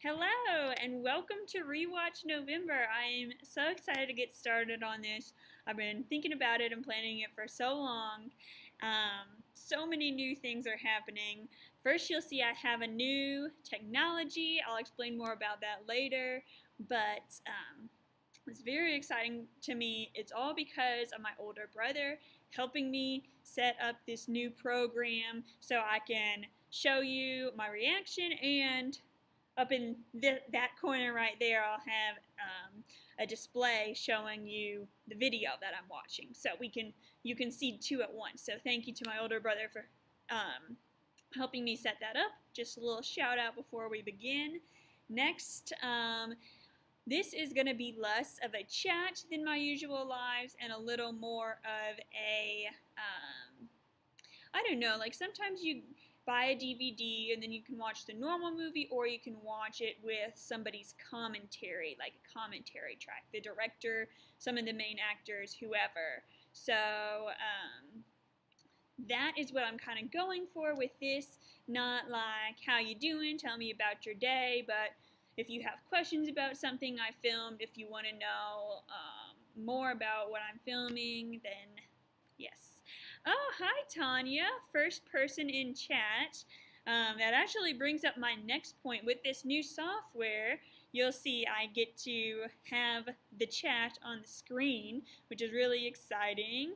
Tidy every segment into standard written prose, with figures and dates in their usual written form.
Hello and welcome to Rewatch November. I am so excited to get started on this. I've been thinking about it and planning it for so long. So many new things are happening. First, you'll see I have a new technology. I'll explain more about that later, but it's very exciting to me. It's all because of my older brother helping me set up this new program so I can show you my reaction, and up in that corner right there, I'll have a display showing you the video that I'm watching, so you can see two at once. So thank you to my older brother for helping me set that up. Just a little shout out before we begin. Next, this is going to be less of a chat than my usual lives and a little more of a, I don't know, like sometimes you buy a DVD and then you can watch the normal movie, or you can watch it with somebody's commentary, like a commentary track, the director, some of the main actors, whoever. So that is what I'm kind of going for with this. Not like, how you doing, tell me about your day, but if you have questions about something I filmed, if you want to know more about what I'm filming, then yes. Oh, hi Tanya, first person in chat. That actually brings up my next point. With this new software, you'll see I get to have the chat on the screen, which is really exciting.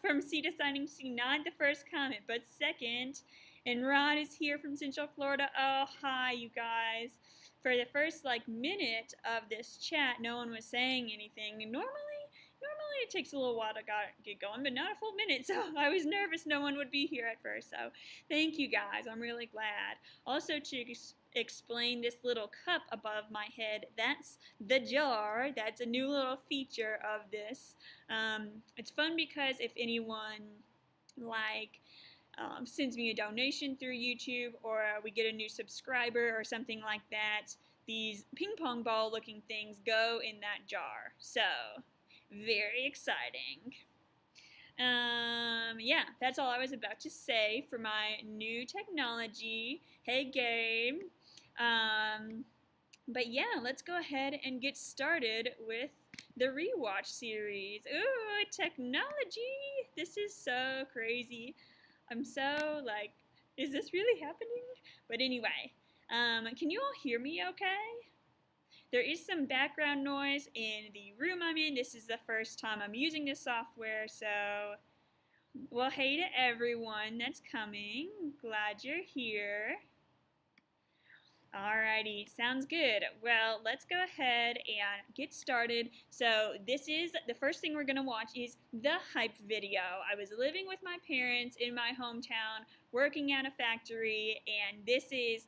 From C to Signing C, not the first comment, but second. And Rod is here from Central Florida. Oh, hi you guys. For the first minute of this chat, no one was saying anything. Normally it takes a little while to get going, but not a full minute, so I was nervous no one would be here at first. So thank you guys, I'm really glad. Also, to explain this little cup above my head, that's the jar. That's a new little feature of this. It's fun because if anyone sends me a donation through YouTube, or we get a new subscriber or something like that, these ping pong ball looking things go in that jar. So very exciting. Yeah, that's all I was about to say for my new technology. Hey Gabe. But yeah, let's go ahead and get started with the Rewatch series. Ooh, technology! This is so crazy. I'm so is this really happening? But anyway, can you all hear me okay? There is some background noise in the room I'm in. This is the first time I'm using this software, so, well, hey to everyone that's coming. Glad you're here. Alrighty, sounds good. Well, let's go ahead and get started. So this is, the first thing we're going to watch is the hype video. I was living with my parents in my hometown, working at a factory, and this is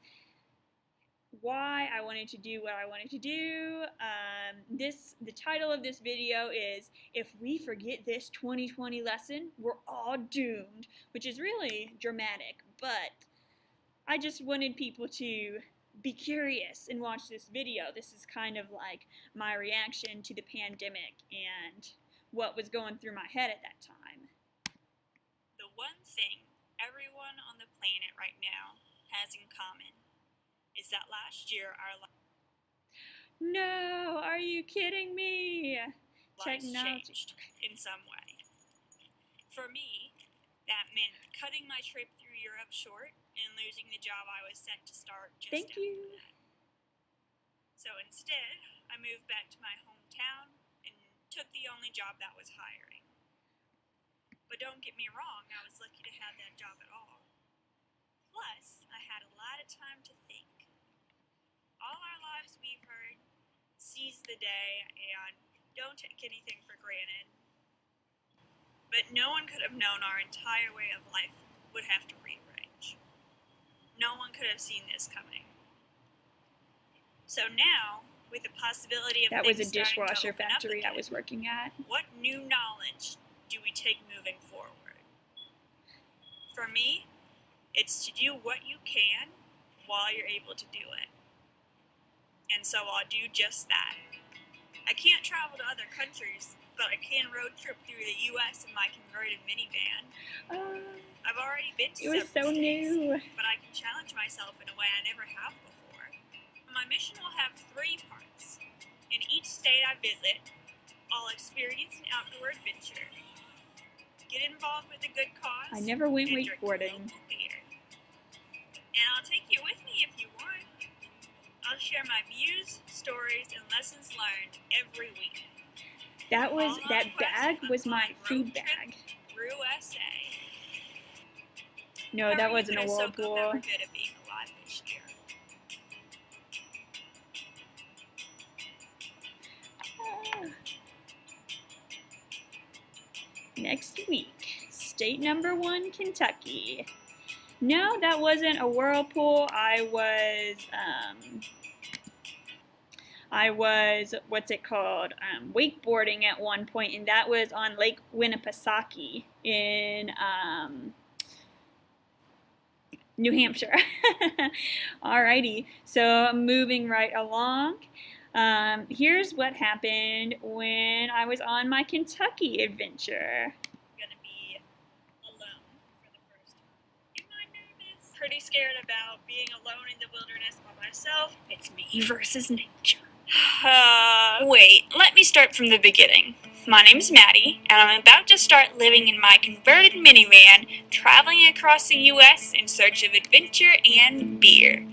why I wanted to do what I wanted to do. The title of this video is, If We Forget This 2020 Lesson, We're All Doomed, which is really dramatic, but I just wanted people to be curious and watch this video. This is kind of like my reaction to the pandemic and what was going through my head at that time. The one thing everyone on the planet right now has in common is that last year our No, are you kidding me? lives changed in some way. For me, that meant cutting my trip through Europe short and losing the job I was set to start just after that. So instead, I moved back to my hometown and took the only job that was hiring. But don't get me wrong, I was lucky to have that job at all. Plus, I had a lot of time to think. All our lives we've heard, seize the day and don't take anything for granted. But no one could have known our entire way of life would have to rearrange. No one could have seen this coming. So now, with the possibility of that was a things starting to dishwasher open up factory again, I was working at. what new knowledge do we take moving forward? For me, it's to do what you can while you're able to do it. And so I'll do just that. I can't travel to other countries, but I can road trip through the U.S. in my converted minivan. I've already been to It was so several states, new. but I can challenge myself in a way I never have before. My mission will have 3 parts. In each state I visit, I'll experience an outdoor adventure, get involved with a good cause, I never went and drink wakeboarding. local beer. And I'll take you with me if you want. I'll share my views, stories, and lessons learned every week. That bag was my food bag. Brew-S-A. No, that wasn't a soak up whirlpool. every bit of being alive this year? Next week, state number 1, Kentucky. No, that wasn't a whirlpool. I was, what's it called, wakeboarding at one point, and that was on Lake Winnipesaukee in New Hampshire. Alrighty, so moving right along. Here's what happened when I was on my Kentucky adventure. I'm gonna be alone for the first time. Am I nervous? Pretty scared about being alone in the wilderness by myself. It's me versus nature. Wait, let me start from the beginning. My name is Maddie, and I'm about to start living in my converted minivan, traveling across the U.S. in search of adventure and beer.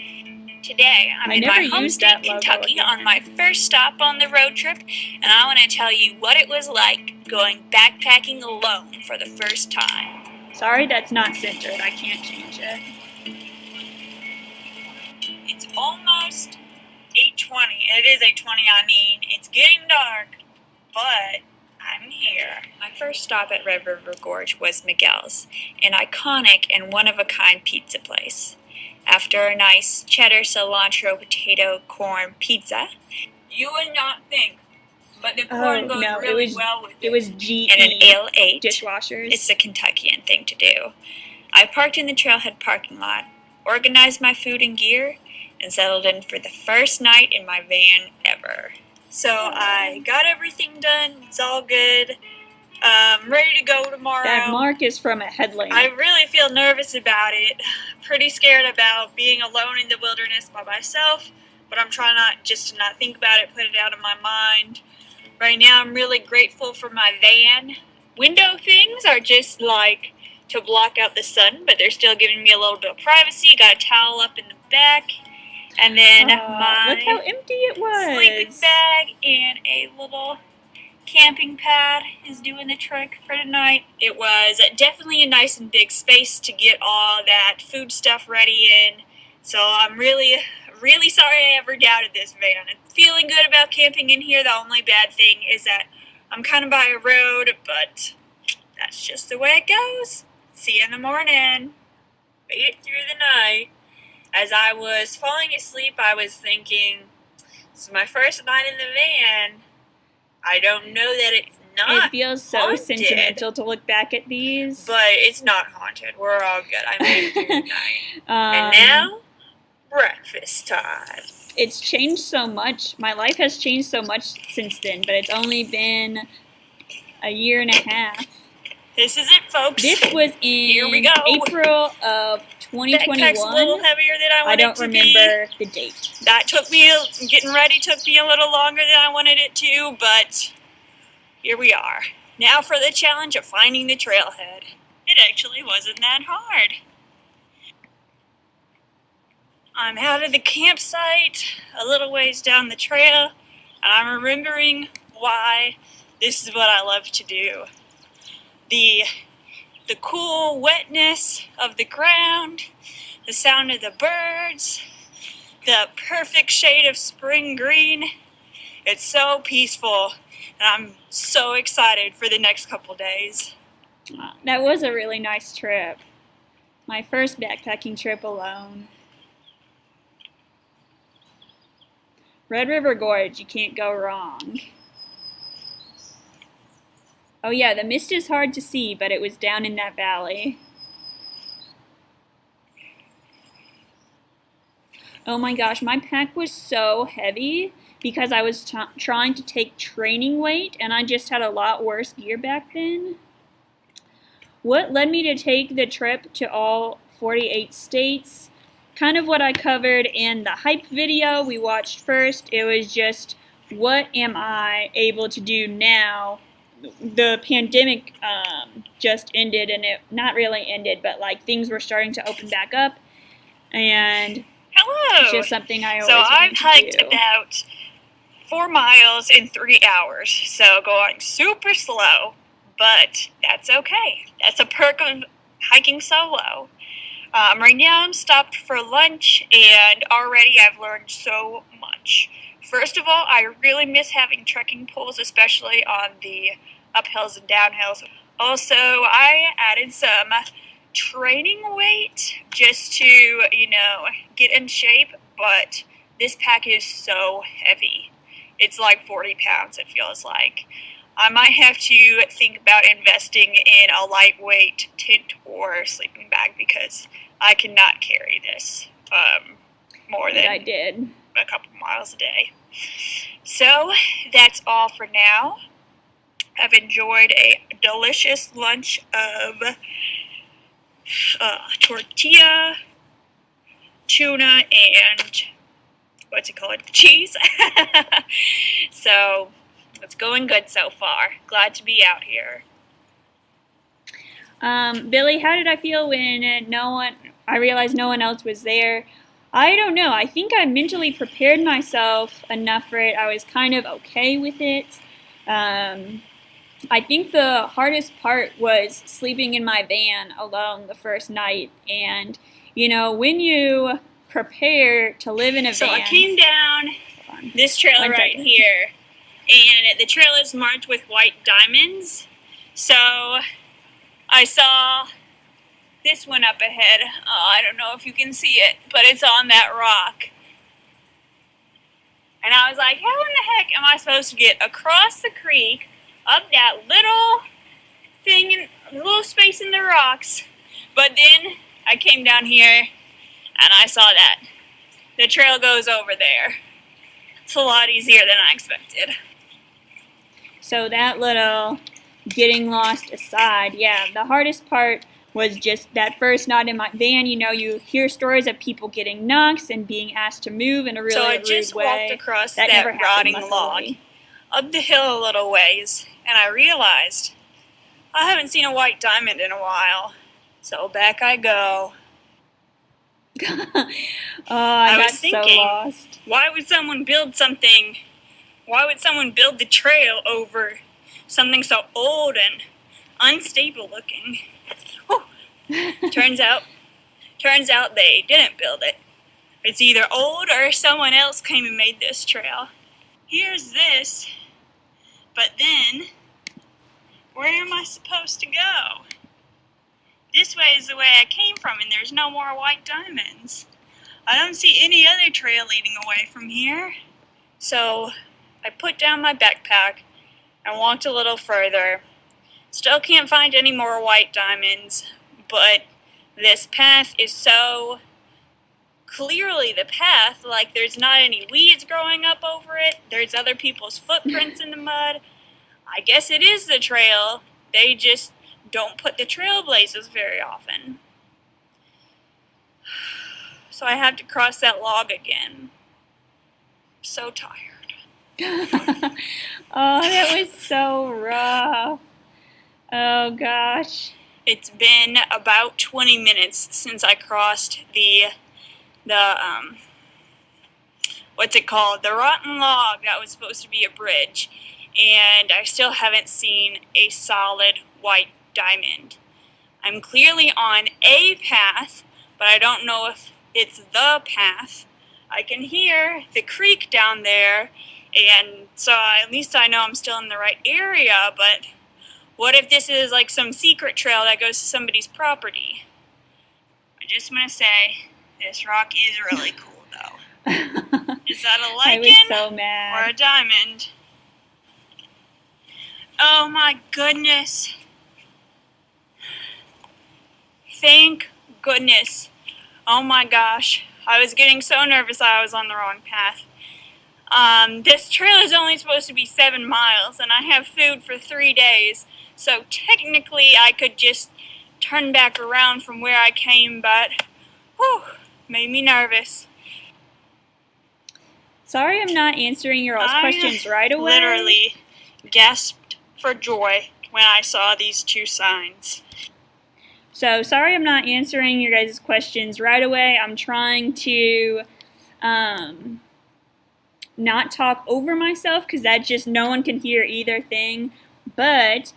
Today, I'm in my home state, Kentucky, on my first stop on the road trip, and I want to tell you what it was like going backpacking alone for the first time. Sorry, that's not centered. I can't change it. It's almost 8:20. It is 8:20, I mean. It's getting dark, but I'm here. My first stop at Red River Gorge was Miguel's, an iconic and one-of-a-kind pizza place. After a nice cheddar, cilantro, potato, corn pizza, you would not think, but the corn goes really well with it. It was GE and an Ale 8 dishwashers. It's a Kentuckian thing to do. I parked in the trailhead parking lot, organized my food and gear, and settled in for the first night in my van ever. So I got everything done. It's all good. Ready to go tomorrow. That mark is from a headlamp. I really feel nervous about it. Pretty scared about being alone in the wilderness by myself, but I'm trying to not think about it, put it out of my mind. Right now I'm really grateful for my van. Window things are just like to block out the sun, but they're still giving me a little bit of privacy. Got a towel up in the back. And then my look how empty it was. sleeping bag and a little camping pad is doing the trick for tonight. It was definitely a nice and big space to get all that food stuff ready in. So I'm really sorry I ever doubted this van. I'm feeling good about camping in here. The only bad thing is that I'm kind of by a road, but that's just the way it goes. See you in the morning. Made it through the night. As I was falling asleep, I was thinking, this is my first night in the van. I don't know that it's not It feels so haunted, sentimental to look back at these. but it's not haunted. We're all good. I made it through the night. And now, breakfast time. It's changed so much. My life has changed so much since then, but it's only been a year and a half. This is it, folks. This was in Here we go. April of 2021. Backpack's a little heavier than I wanted I don't remember the date. That getting ready took me a little longer than I wanted it to, but here we are. Now for the challenge of finding the trailhead. It actually wasn't that hard. I'm out of the campsite, a little ways down the trail, and I'm remembering why this is what I love to do. The cool wetness of the ground, the sound of the birds, the perfect shade of spring green. It's so peaceful, and I'm so excited for the next couple days. That was a really nice trip. My first backpacking trip alone. Red River Gorge, you can't go wrong. Oh yeah, the mist is hard to see, but it was down in that valley. Oh my gosh, my pack was so heavy because I was trying to take training weight, and I just had a lot worse gear back then. What led me to take the trip to all 48 states kind of what I covered in the hype video we watched first. It was just, what am I able to do now? The pandemic just ended, and it not really ended, but like things were starting to open back up, and hello. It's just something I always So wanted I've to hiked do. about 4 miles in 3 hours, so going super slow, but that's okay. That's a perk of hiking solo. Right now I'm stopped for lunch, and already I've learned so much. First of all, I really miss having trekking poles, especially on the uphills and downhills. Also, I added some training weight just to, get in shape, but this pack is so heavy. It's like 40 pounds, it feels like. I might have to think about investing in a lightweight tent or sleeping bag because I cannot carry this more than I did. a couple miles a day. So that's all for now. I've enjoyed a delicious lunch of tortilla, tuna, and cheese. So it's going good so far. Glad to be out here. Billy, how did I feel when I realized no one else was there? I don't know. I think I mentally prepared myself enough for it. I was kind of okay with it. I think the hardest part was sleeping in my van alone the first night. And, when you prepare to live in a van... So I came down this trail right here, and the trail is marked with white diamonds. So I saw this one up ahead. I don't know if you can see it, but it's on that rock. And I was like, how in the heck am I supposed to get across the creek, up that little space in the rocks? But then I came down here and I saw that the trail goes over there. It's a lot easier than I expected. So that little getting lost aside, yeah, the hardest part was just that first night in my van. You hear stories of people getting knocks and being asked to move in a really rude way. So I just walked across that rotting log up the hill a little ways, and I realized I haven't seen a white diamond in a while. So back I go. I was thinking, so lost. Why would someone build the trail over something so old and unstable looking? Turns out they didn't build it. It's either old or someone else came and made this trail. Here's this, but then where am I supposed to go? This way is the way I came from, and there's no more white diamonds. I don't see any other trail leading away from here. So I put down my backpack and walked a little further. Still can't find any more white diamonds, but this path is so clearly the path, like there's not any weeds growing up over it. There's other people's footprints in the mud. I guess it is the trail. They just don't put the trailblazers very often. So I have to cross that log again. I'm so tired. Oh, that was so rough. Oh, gosh. It's been about 20 minutes since I crossed the rotten log that was supposed to be a bridge. And I still haven't seen a solid white diamond. I'm clearly on a path, but I don't know if it's the path. I can hear the creek down there, and so at least I know I'm still in the right area, but what if this is like some secret trail that goes to somebody's property? I just want to say, this rock is really cool, though. Is that a lichen? I was so mad. Or a diamond? Oh my goodness. Thank goodness. Oh my gosh. I was getting so nervous I was on the wrong path. This trail is only supposed to be 7 miles, and I have food for 3 days, so technically I could just turn back around from where I came, but whew, Made me nervous. Sorry I'm not answering your all's questions right away. Literally gasped for joy when I saw these 2 signs. So sorry I'm not answering your guys' questions right away. I'm trying to not talk over myself because that just no one can hear either thing. But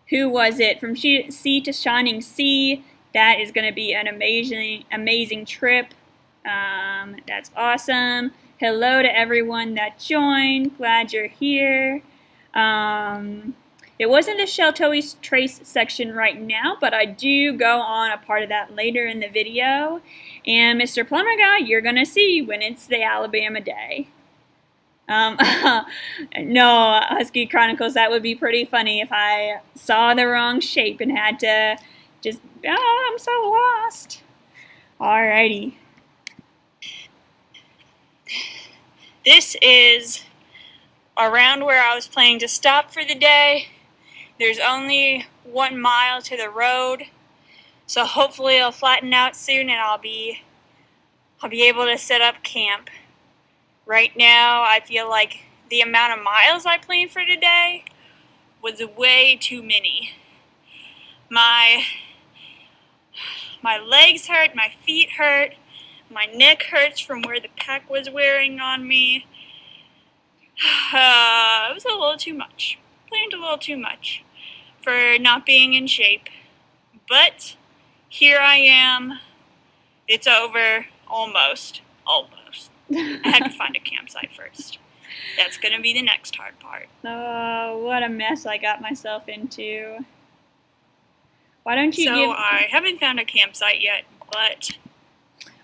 who was it? From sea to shining sea. That is going to be an amazing trip. That's awesome. Hello to everyone that joined. Glad you're here. It wasn't the Sheltoe Trace section right now, but I do go on a part of that later in the video. And Mr. Plumber Guy, you're going to see when it's the Alabama day. No, Husky Chronicles, that would be pretty funny if I saw the wrong shape and had to just, I'm so lost. Alrighty. This is around where I was planning to stop for the day. There's only 1 mile to the road, so hopefully it'll flatten out soon and I'll be able to set up camp. Right now, I feel like the amount of miles I planned for today was way too many. My legs hurt, my feet hurt, my neck hurts from where the pack was wearing on me. It was a little too much. Planned a little too much for not being in shape. But here I am. It's over. Almost. I had to find a campsite first. That's going to be the next hard part. Oh, what a mess I got myself into. Why don't you I haven't found a campsite yet, but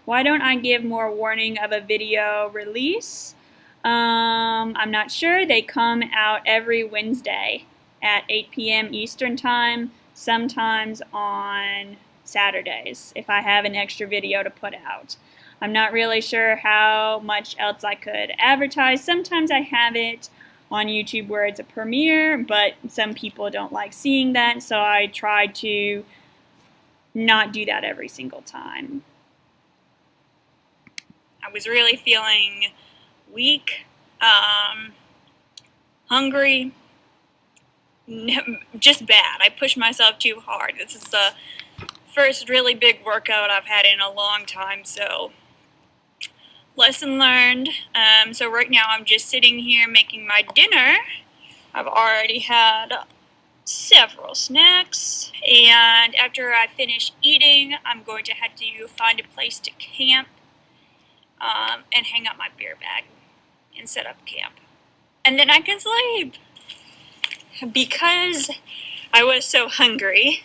why don't I give more warning of a video release? I'm not sure. They come out every Wednesday at 8 p.m. Eastern Time, sometimes on Saturdays, if I have an extra video to put out. I'm not really sure how much else I could advertise. Sometimes I have it on YouTube where it's a premiere, but some people don't like seeing that, so I try to not do that every single time. I was really feeling weak, hungry, just bad. I pushed myself too hard. This is the first really big workout I've had in a long time, so lesson learned. So right now I'm just sitting here making my dinner. I've already had several snacks, and after I finish eating, I'm going to have to find a place to camp and hang up my beer bag and set up camp. And then I can sleep. Because I was so hungry,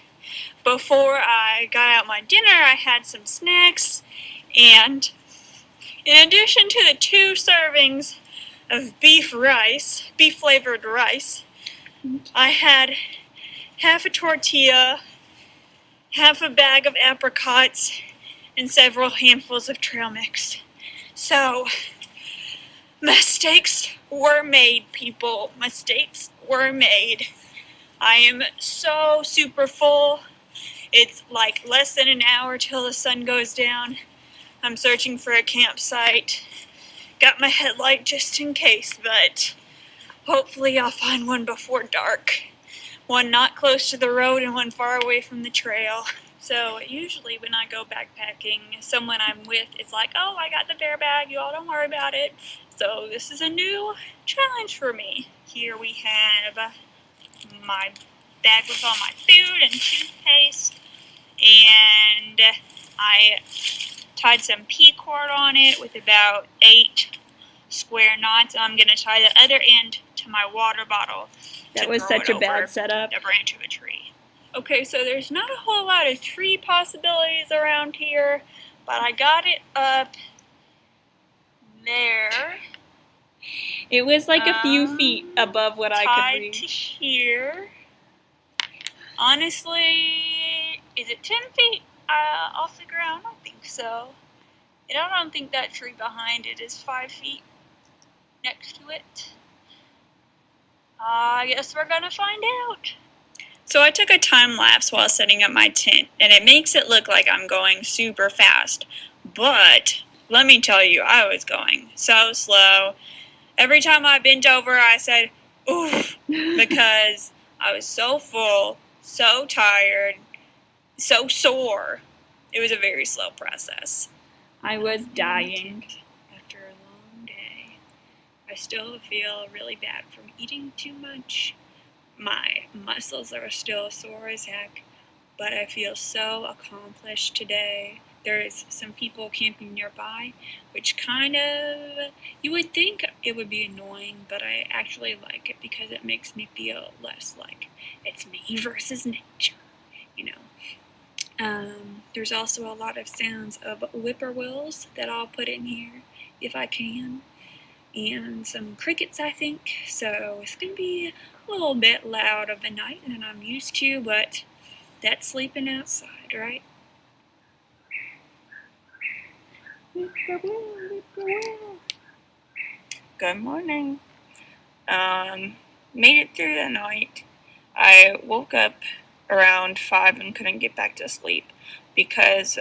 before I got out my dinner, I had some snacks, and in addition to the 2 servings of beef-flavored rice, I had half a tortilla, half a bag of apricots, and several handfuls of trail mix. So, mistakes were made, people. Mistakes were made. I am so super full. It's like less than an hour till the sun goes down. I'm searching for a campsite. Got my headlight just in case, but hopefully I'll find one before dark. One not close to the road and one far away from the trail. So usually when I go backpacking, someone I'm with is like, oh, I got the bear bag, you all don't worry about it. So this is a new challenge for me. Here we have my bag with all my food and toothpaste, and I tied some P-cord on it with about 8 square knots. I'm going to tie the other end to my water bottle. That was such a bad setup. The branch of a tree. Okay, so there's not a whole lot of tree possibilities around here, but I got it up there. It was like a few feet above what I could reach. Tied to here. Honestly, is it 10 feet off the ground? I think so. And I don't think that tree behind it is 5 feet next to it. I guess we're gonna find out. So I took a time lapse while setting up my tent, and it makes it look like I'm going super fast. But let me tell you, I was going so slow. Every time I bent over, I said, oof, because I was so full, so tired, so sore. It was a very slow process. I was dying. After a long day, I still feel really bad from eating too much. My muscles are still sore as heck, but I feel so accomplished today. There's some people camping nearby, which kind of, you would think it would be annoying, but I actually like it because it makes me feel less like it's me versus nature, you know. There's also a lot of sounds of whippoorwills that I'll put in here if I can, and some crickets, I think. So it's going to be a little bit loud of a night than I'm used to, but that's sleeping outside, right? Good morning. Made it through the night. I woke up around 5 and couldn't get back to sleep because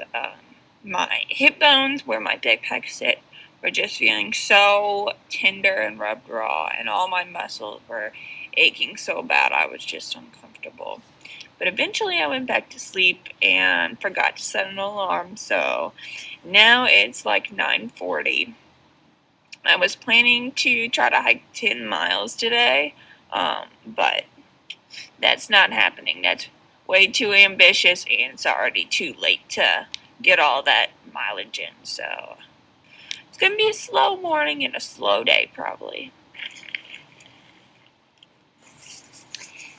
my hip bones where my backpack sit were just feeling so tender and rubbed raw, and all my muscles were aching so bad I was just uncomfortable. But eventually I went back to sleep and forgot to set an alarm, so now it's like 9:40. I was planning to try to hike 10 miles today, but that's not happening. That's way too ambitious, and it's already too late to get all that mileage in, so it's going to be a slow morning and a slow day, probably.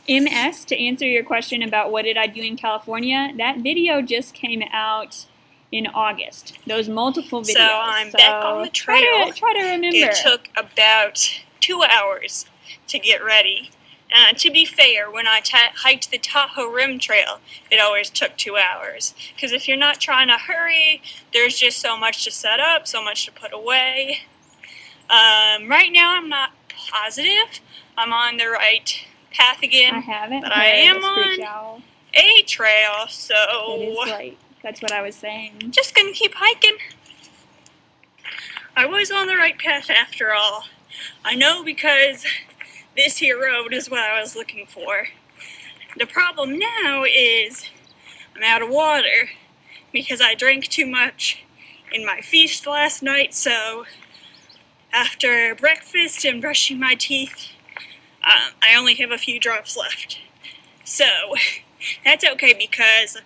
MS, to answer your question about what did I do in California, that video just came out in August. Those multiple videos. So I'm back on the trail. Try to remember. It took about 2 hours to get ready. To be fair, when I hiked the Tahoe Rim Trail, it always took 2 hours. Because if you're not trying to hurry, there's just so much to set up, so much to put away. Right now, I'm not positive I'm on the right path again. I haven't. But I am on a trail, so it is right. That's what I was saying. Just gonna keep hiking. I was on the right path after all. I know because this here road is what I was looking for. The problem now is I'm out of water because I drank too much in my feast last night, so after breakfast and brushing my teeth, I only have a few drops left. So that's okay because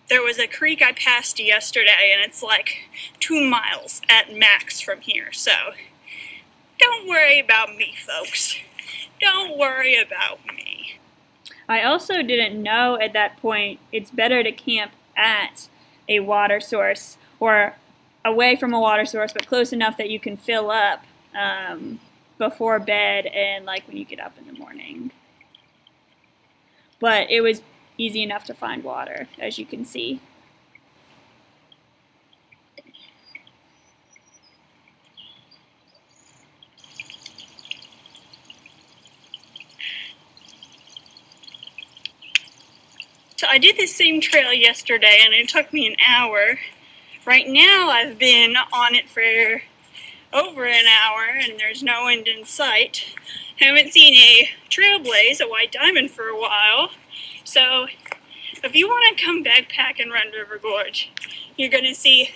there was a creek I passed yesterday and it's like 2 miles at max from here, so don't worry about me, folks. Don't worry about me. I also didn't know at that point it's better to camp at a water source or away from a water source, but close enough that you can fill up before bed and like when you get up in the morning. But it was easy enough to find water, as you can see. So I did this same trail yesterday and it took me an hour. Right now I've been on it for over an hour and there's no end in sight. Haven't seen a trailblaze, a white diamond, for a while. So if you want to come backpack and run River Gorge, you're going to see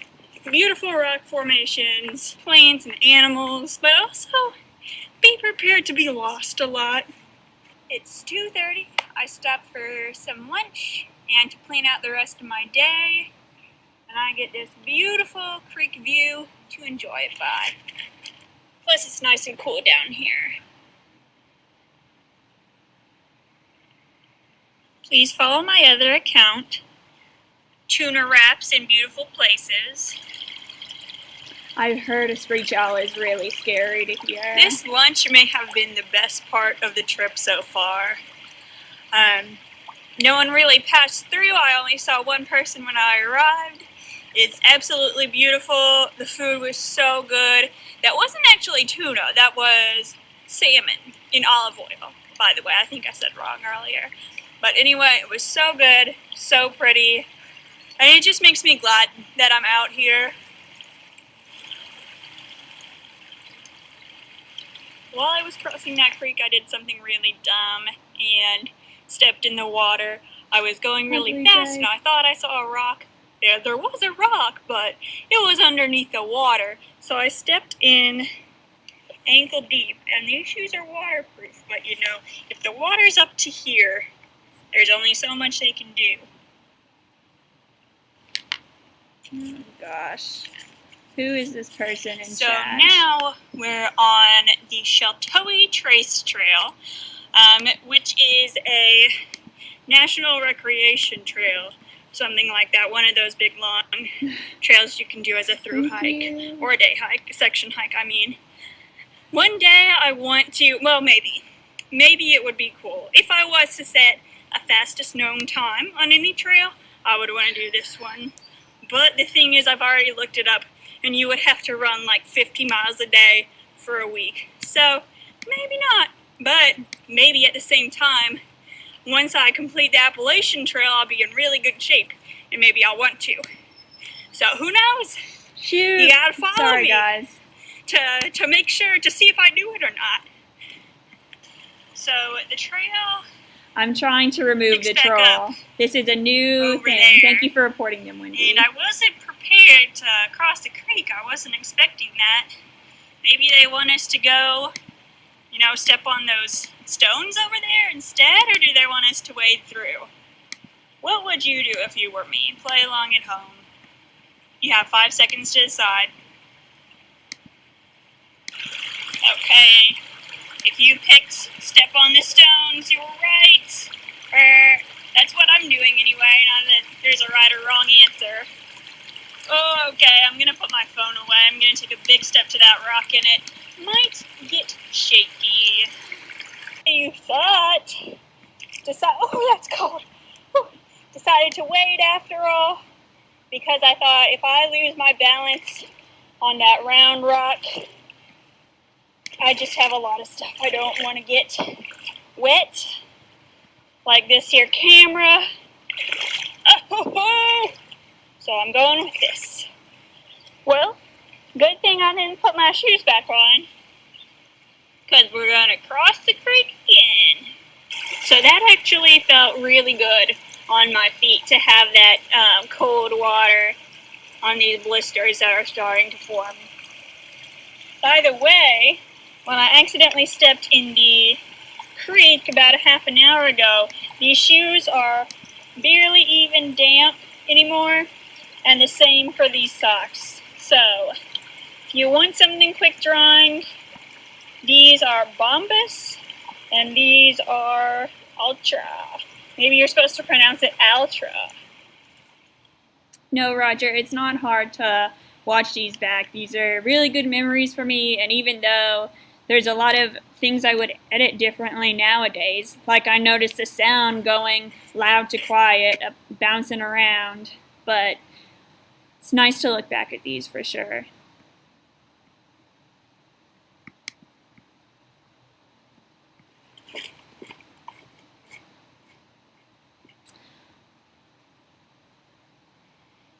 beautiful rock formations, plants and animals, but also be prepared to be lost a lot. It's 2:30. I stopped for some lunch and to plan out the rest of my day, and I get this beautiful creek view to enjoy it by. Plus it's nice and cool down here. Please follow my other account, Tuna Wraps in Beautiful Places. I've heard a screech owl is really scary to hear. This lunch may have been the best part of the trip so far. No one really passed through. I only saw one person when I arrived. It's absolutely beautiful. The food was so good. That wasn't actually tuna. That was salmon in olive oil, by the way. I think I said wrong earlier. But anyway, it was so good, so pretty, and it just makes me glad that I'm out here. While I was crossing that creek, I did something really dumb and stepped in the water. I was going really fast and I thought I saw a rock. Yeah, there was a rock, but it was underneath the water. So I stepped in ankle deep, and these shoes are waterproof, but you know, if the water's up to here, there's only so much they can do. Oh gosh. Who is this person in so chat? So now we're on the Sheltowee Trace Trail, which is a national recreation trail, something like that. One of those big long trails you can do as a through hike, or a day hike, section hike, I mean. One day I want to, well, maybe it would be cool. If I was to set a fastest known time on any trail, I would want to do this one. But the thing is, I've already looked it up, and you would have to run like 50 miles a day for a week. So, maybe not. But maybe at the same time, once I complete the Appalachian Trail, I'll be in really good shape, and maybe I'll want to. So, who knows? Shoot. You gotta follow me. Guys. To make sure to see if I do it or not. So the trail. I'm trying to remove the troll. This is a new thing. There. Thank you for reporting them, Wendy. And I wasn't prepared to cross the creek. I wasn't expecting that. Maybe they want us to go, you know, step on those stones over there instead, or do they want us to wade through? What would you do if you were me? Play along at home. You have 5 seconds to decide. Okay, if you picked step on the stones, you were right. That's what I'm doing anyway, not that there's a right or wrong answer. Oh, okay, I'm gonna put my phone away. I'm gonna take a big step to that rock, and it might get shaky. You thought, oh, that's cold. Decided to wade after all, because I thought if I lose my balance on that round rock, I just have a lot of stuff I don't want to get wet, like this here camera. Oh, so I'm going with this. Well, good thing I didn't put my shoes back on, because we're going to cross the creek again. So that actually felt really good on my feet, to have that cold water on these blisters that are starting to form. By the way, when I accidentally stepped in the creek about a half an hour ago, these shoes are barely even damp anymore, and the same for these socks. So, if you want something quick drying, these are Bombas, and these are Ultra. Maybe you're supposed to pronounce it Ultra. No, Roger, it's not hard to watch these back. These are really good memories for me, and even though there's a lot of things I would edit differently nowadays, like I noticed the sound going loud to quiet, bouncing around, but it's nice to look back at these for sure.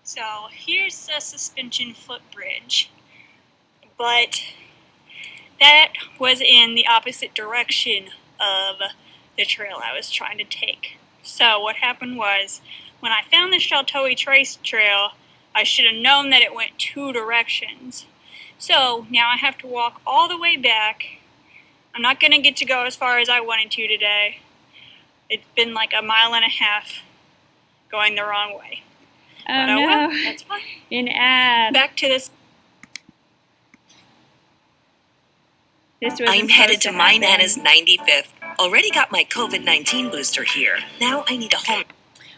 So here's a suspension footbridge, but that was in the opposite direction of the trail I was trying to take. So what happened was, when I found the Sheltowee Trace Trail, I should have known that it went 2 directions. So now I have to walk all the way back. I'm not going to get to go as far as I wanted to today. It's been like 1.5 miles going the wrong way. Oh, but no. Well, that's fine. An ad. Back to this. I'm headed to my Nana's 95th. Already got my COVID-19 booster here. Now I need a home.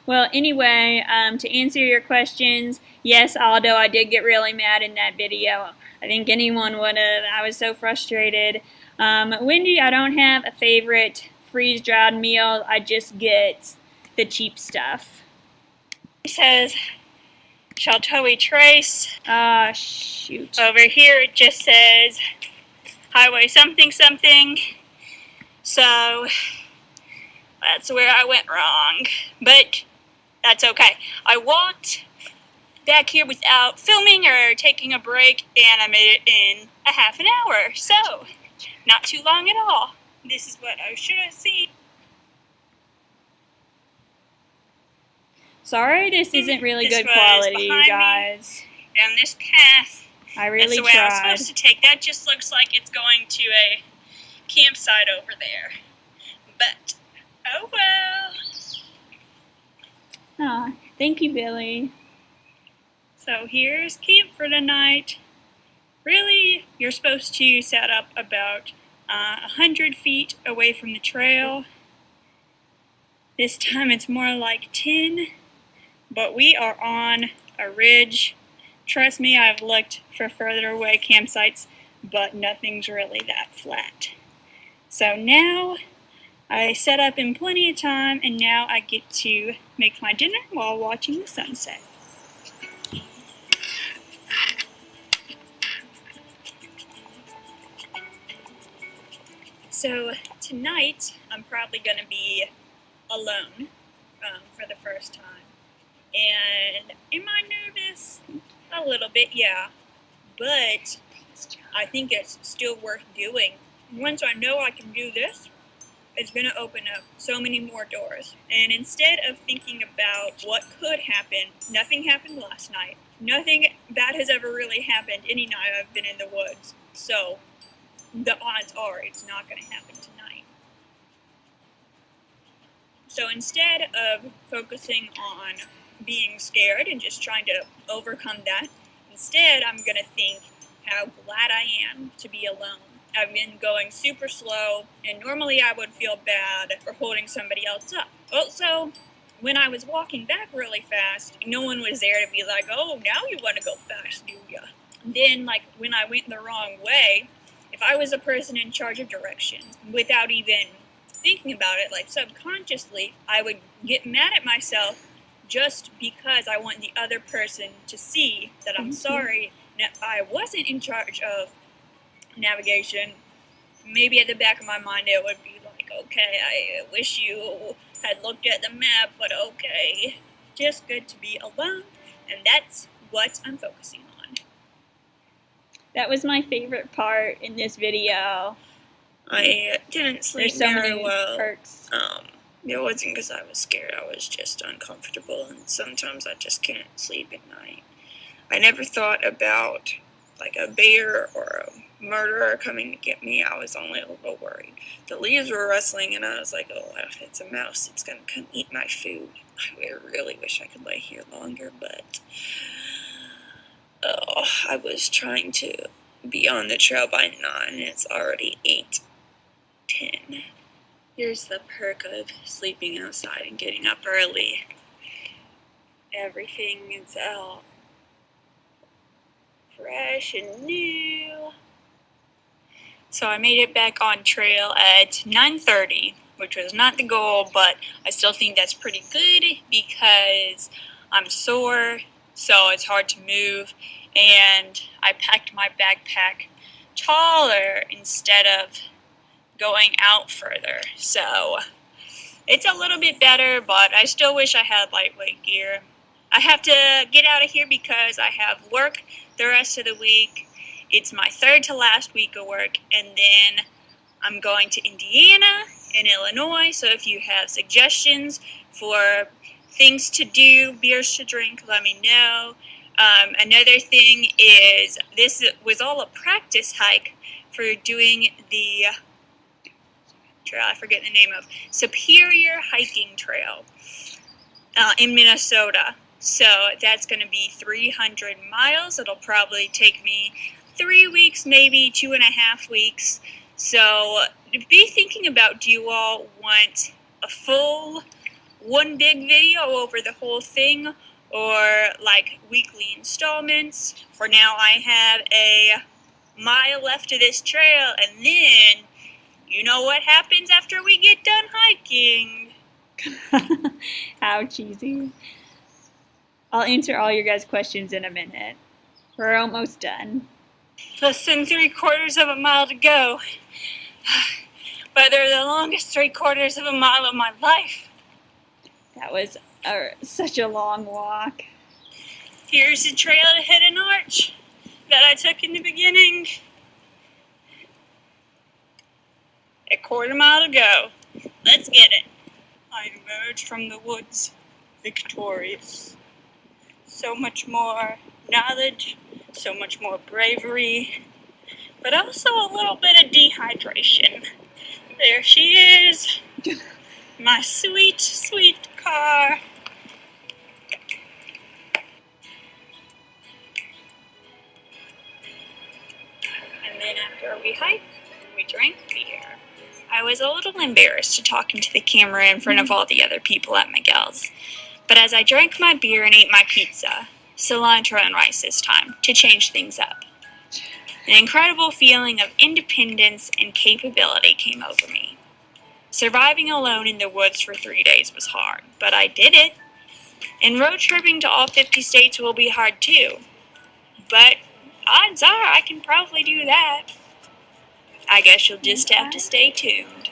Well, anyway, to answer your questions, yes, Aldo, I did get really mad in that video. I think anyone would have. I was so frustrated. Wendy, I don't have a favorite freeze-dried meal. I just get the cheap stuff. It says Sheltowee Trace. Ah, shoot. Over here it just says Highway something something. So That's where I went wrong. But that's okay. I walked back here without filming or taking a break, and I made it in a half an hour. So, not too long at all. This is what I should have seen. Sorry, this isn't really good quality, you guys. And this path, I really that's the way I was tried. supposed to take. That just looks like it's going to a campsite over there. But, oh well. Aw, thank you, Billy. So here's camp for the night. Really, you're supposed to set up about 100 feet away from the trail. This time it's more like 10, but we are on a ridge. Trust me, I've looked for further away campsites, but nothing's really that flat. So now I set up in plenty of time, and now I get to make my dinner while watching the sunset. So tonight I'm probably going to be alone for the first time. And am I nervous? A little bit, yeah. But I think it's still worth doing. Once I know I can do this, it's going to open up so many more doors. And instead of thinking about what could happen, nothing happened last night. Nothing bad has ever really happened any night I've been in the woods. So the odds are it's not going to happen tonight. So instead of focusing on being scared and just trying to overcome that, instead I'm going to think how glad I am to be alone. I've been going super slow, and normally I would feel bad for holding somebody else up. Also, when I was walking back really fast, no one was there to be like, oh, now you want to go fast, do ya? Then, like, when I went the wrong way, if I was a person in charge of directions, without even thinking about it, like subconsciously, I would get mad at myself just because I want the other person to see that I'm sorry that I wasn't in charge of navigation. Maybe at the back of my mind it would be like, okay, I wish you had looked at the map, but okay. Just good to be alone, and that's what I'm focusing on. That was my favorite part in this video. I didn't sleep There's so very many well. perks. It wasn't because I was scared, I was just uncomfortable, and sometimes I just can't sleep at night. I never thought about like a bear or a murderer coming to get me. I was only a little worried. The leaves were rustling, and I was like, oh, if it's a mouse, it's going to come eat my food. I really wish I could lay here longer, but I was trying to be on the trail by 9, and it's already 8:10. Here's the perk of sleeping outside and getting up early. Everything is out fresh and new. So I made it back on trail at 9:30, which was not the goal, but I still think that's pretty good because I'm sore, so it's hard to move, and I packed my backpack taller instead of going out further. So it's a little bit better, but I still wish I had lightweight gear. I have to get out of here because I have work the rest of the week. It's my third to last week of work, and then I'm going to Indiana and Illinois, so if you have suggestions for things to do, beers to drink, let me know. Another thing is, this was all a practice hike for doing the trail, I forget the name of, Superior Hiking Trail in Minnesota. So that's going to be 300 miles. It'll probably take me 3 weeks, maybe 2.5 weeks. So be thinking about, do you all want a full one big video over the whole thing, or like weekly installments? For now, I have a mile left of this trail, and then you know what happens after we get done hiking. How cheesy. I'll answer all your guys' questions in a minute. We're almost done. Less than 3/4 of a mile to go. but they're the longest 3/4 of a mile of my life. That was such a long walk. Here's the trail to hit an arch that I took in the beginning. A 1/4 mile to go. Let's get it. I emerged from the woods victorious. So much more knowledge, so much more bravery, but also a little bit of dehydration. There she is, my sweet, sweet car. And then after we hiked, we drank beer. I was a little embarrassed to talk into the camera in front of all the other people at Miguel's, but as I drank my beer and ate my pizza, cilantro and rice this time, to change things up, an incredible feeling of independence and capability came over me. Surviving alone in the woods for 3 days was hard, but I did it. And road tripping to all 50 states will be hard too. But odds are I can probably do that. I guess you'll just have to stay tuned.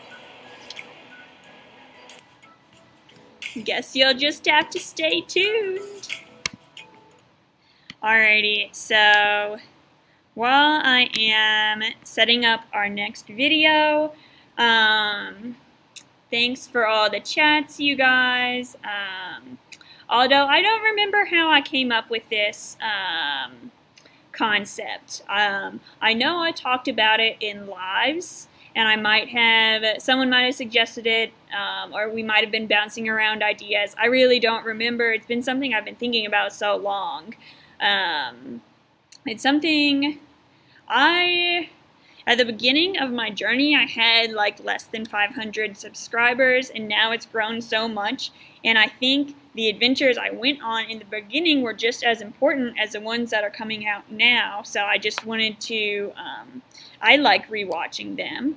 Guess you'll just have to stay tuned. Alrighty, so while I am setting up our next video, thanks for all the chats, you guys. Although I don't remember how I came up with this concept. I know I talked about it in lives, and someone might have suggested it, or we might have been bouncing around ideas. I really don't remember. It's been something I've been thinking about so long. It's something at the beginning of my journey, I had like less than 500 subscribers, and now it's grown so much. And I think the adventures I went on in the beginning were just as important as the ones that are coming out now. So I just wanted to, I like rewatching them.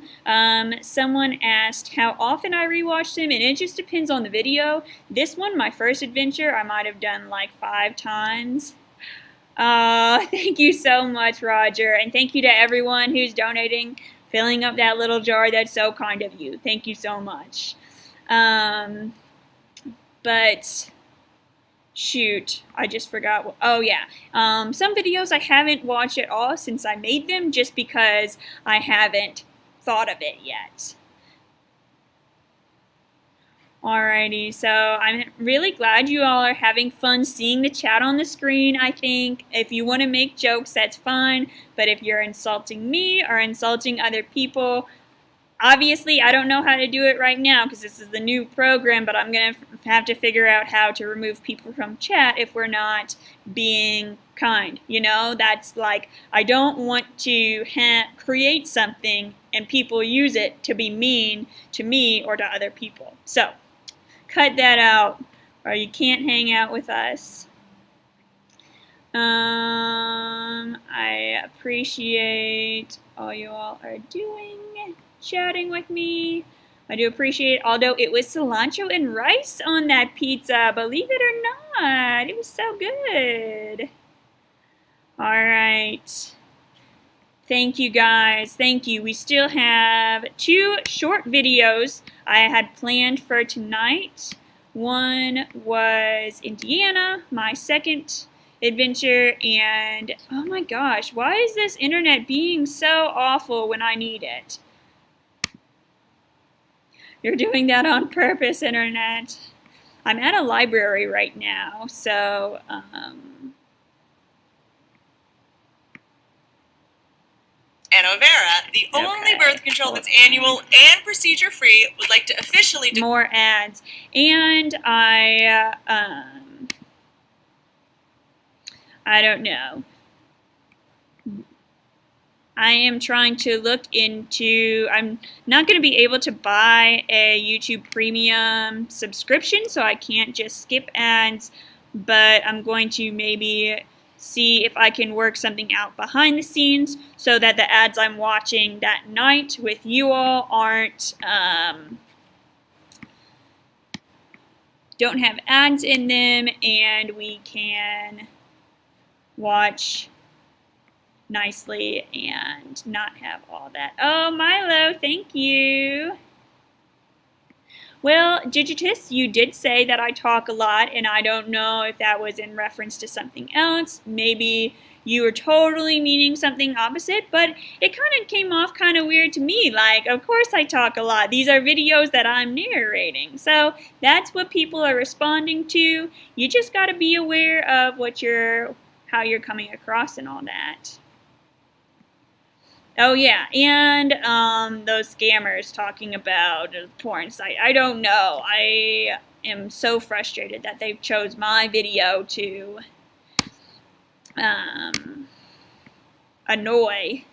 Someone asked how often I rewatch them, and it just depends on the video. This one, my first adventure, I might have done like 5 times. Thank you so much, Roger, and thank you to everyone who's donating, filling up that little jar. That's so kind of you. Thank you so much. But shoot, I just forgot. Oh yeah, some videos I haven't watched at all since I made them, just because I haven't thought of it yet. Alrighty, so I'm really glad you all are having fun seeing the chat on the screen. I think if you want to make jokes, that's fine, but if you're insulting me or insulting other people, obviously I don't know how to do it right now because this is the new program, but I'm going to have to figure out how to remove people from chat if we're not being kind. You know, that's like, I don't want to create something and people use it to be mean to me or to other people. So cut that out, or you can't hang out with us. I appreciate all you all are doing, chatting with me. I do appreciate it, although it was cilantro and rice on that pizza, believe it or not. It was so good. All right. Thank you, guys. Thank you. We still have 2 short videos I had planned for tonight. One was Indiana, my second adventure, and oh my gosh, why is this internet being so awful when I need it? You're doing that on purpose, internet. I'm at a library right now, so Aloe Vera, the only birth control that's annual and procedure-free, would like to officially do more ads. And I don't know. I am trying to look into, I'm not going to be able to buy a YouTube Premium subscription, so I can't just skip ads, but I'm going to maybe see if I can work something out behind the scenes so that the ads I'm watching that night with you all don't have ads in them, and we can watch nicely and not have all that. Oh, Milo, thank you. Well, Digitus, you did say that I talk a lot, and I don't know if that was in reference to something else. Maybe you were totally meaning something opposite, but it kind of came off kind of weird to me. Like, of course I talk a lot. These are videos that I'm narrating. So that's what people are responding to. You just got to be aware of how you're coming across and all that. Oh yeah, and those scammers talking about a porn site. I don't know. I am so frustrated that they chose my video to annoy.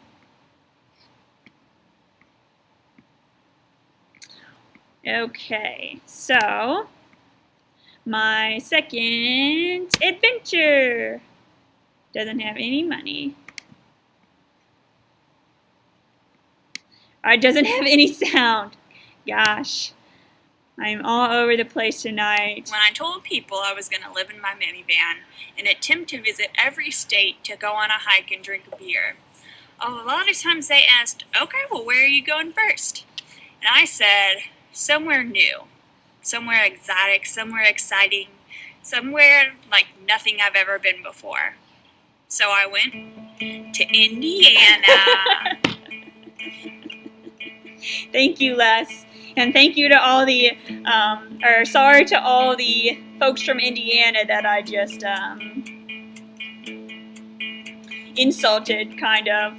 Okay, so my second adventure doesn't have any money. It doesn't have any sound. Gosh, I'm all over the place tonight. When I told people I was going to live in my minivan and attempt to visit every state to go on a hike and drink a beer, a lot of times they asked, okay, well, where are you going first? And I said, somewhere new, somewhere exotic, somewhere exciting, somewhere like nothing I've ever been before. So I went to Indiana. Thank you, Les. And thank you to all the, sorry to all the folks from Indiana that I just insulted, kind of.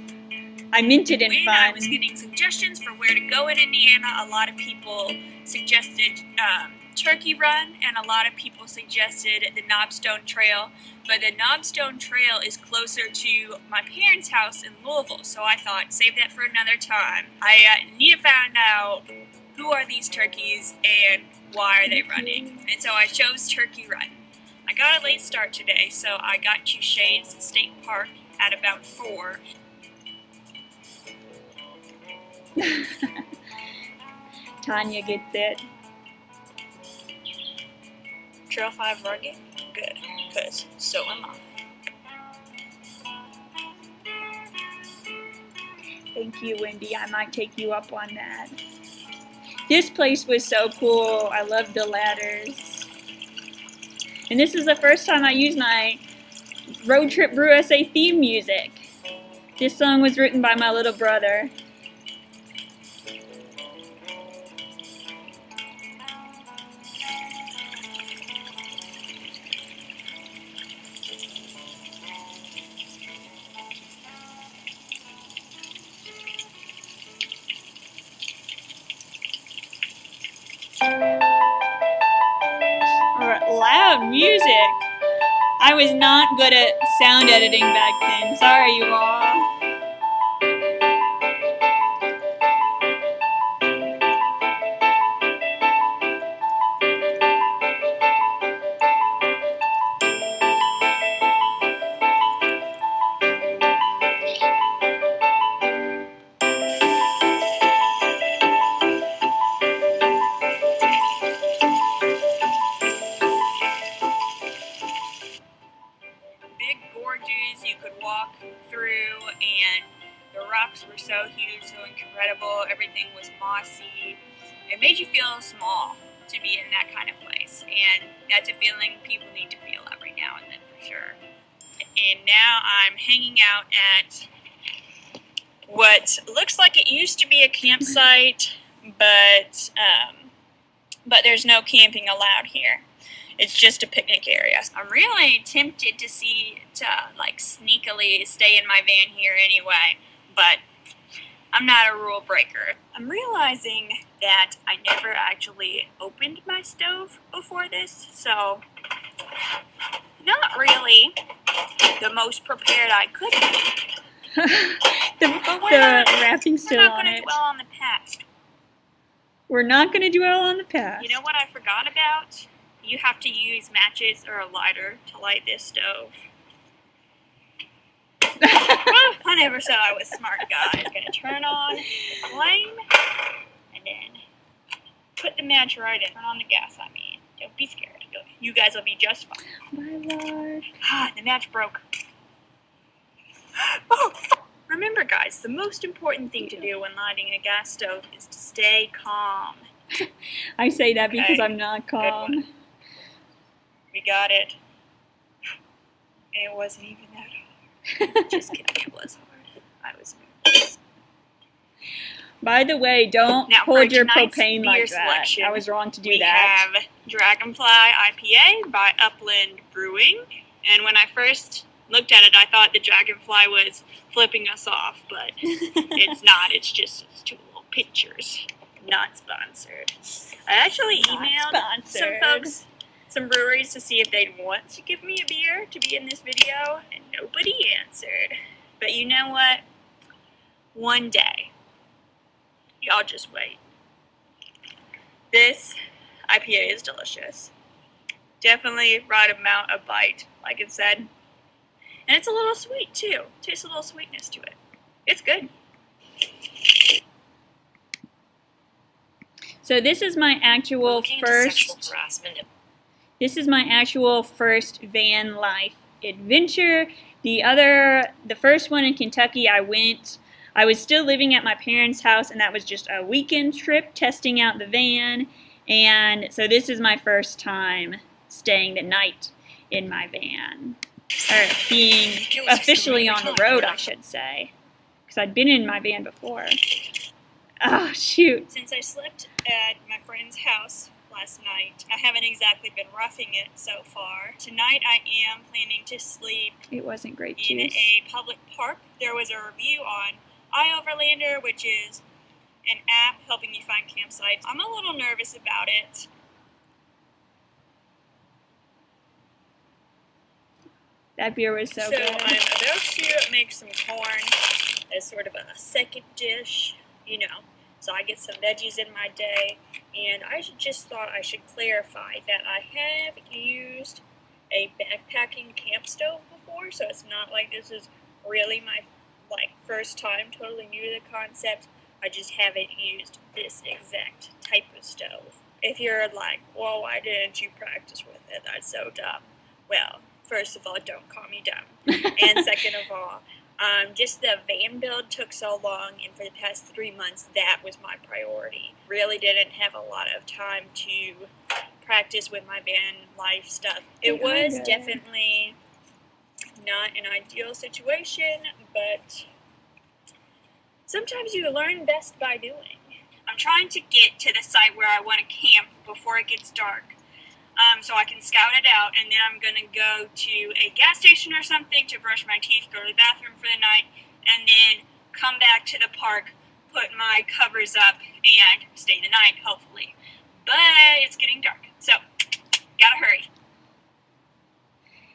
I meant it in When fun. I was getting suggestions for where to go in Indiana, a lot of people suggested Turkey Run, and a lot of people suggested the Knobstone Trail. But the Knobstone Trail is closer to my parents' house in Louisville, so I thought, save that for another time. I need to find out who are these turkeys and why are they running. And so I chose Turkey Run. I got a late start today, so I got to Shades State Park at about 4. Tanya gets it. Trail 5 rugged? Good, because so am I. Thank you, Wendy. I might take you up on that. This place was so cool. I loved the ladders. And this is the first time I used my road trip Brew-S-A theme music. This song was written by my little brother. Loud music. I was not good at sound editing back then. Sorry, you all. Everything was mossy. It made you feel small to be in that kind of place, and that's a feeling people need to feel every now and then for sure. And now I'm hanging out at what looks like it used to be a campsite, but there's no camping allowed here. It's just a picnic area. I'm really tempted to like sneakily stay in my van here anyway, but I'm not a rule breaker. I'm realizing that I never actually opened my stove before this, so not really the most prepared I could be. the wrapping's still on it. We're not going to dwell on the past. We're not going to dwell on the past. You know what I forgot about? You have to use matches or a lighter to light this stove. I never said I was smart, guys. Gonna turn on the flame and then put the match right in. Turn on the gas, I mean. Don't be scared. You guys will be just fine. My lord. The match broke. Oh, the most important thing to do when lighting a gas stove is to stay calm. I say that because Okay. I'm not calm. We got it. And it wasn't even that hard. Just kidding, it was hard. I was nervous. By the way, don't Now, hold for your tonight's propane beer like that. selection, I was wrong to do we that. have Dragonfly IPA by Upland Brewing. And when I first looked at it, I thought the Dragonfly was flipping us off, but it's not. It's just it's two little pictures. Not sponsored. I actually Not emailed some sponsored. folks, some breweries, to see if they'd want to give me a beer to be in this video, and nobody answered. But you know what? One day. Y'all just wait. This IPA is delicious. Definitely right amount of bite, like it said. And it's a little sweet too. Tastes a little sweetness to it. It's good. So this is my actual first. This is my actual first van life adventure. The first one in Kentucky, I was still living at my parents' house, and that was just a weekend trip testing out the van. And so this is my first time staying the night in my van, or being officially on the road, I should say, because I'd been in my van before. Oh, shoot. Since I slept at my friend's house last night, I haven't exactly been roughing it so far. Tonight I am planning to sleep It wasn't great in juice. a public park. There was a review on iOverlander, which is an app helping you find campsites. I'm a little nervous about it. That beer was so So good. I'm about to make some corn as sort of a second dish, you know, so I get some veggies in my day. And I just thought I should clarify that I have used a backpacking camp stove before, so it's not like this is really my first time, totally new to the concept. I just haven't used this exact type of stove. If you're like, well, why didn't you practice with it? That's so dumb. Well, first of all, don't call me dumb. And second of all, just the van build took so long, and for the past 3 months, that was my priority. Really didn't have a lot of time to practice with my van life stuff. It was definitely not an ideal situation, but sometimes you learn best by doing. I'm trying to get to the site where I want to camp before it gets dark. So I can scout it out, and then I'm going to go to a gas station or something to brush my teeth, go to the bathroom for the night, and then come back to the park, put my covers up, and stay the night, hopefully. But it's getting dark, so gotta hurry.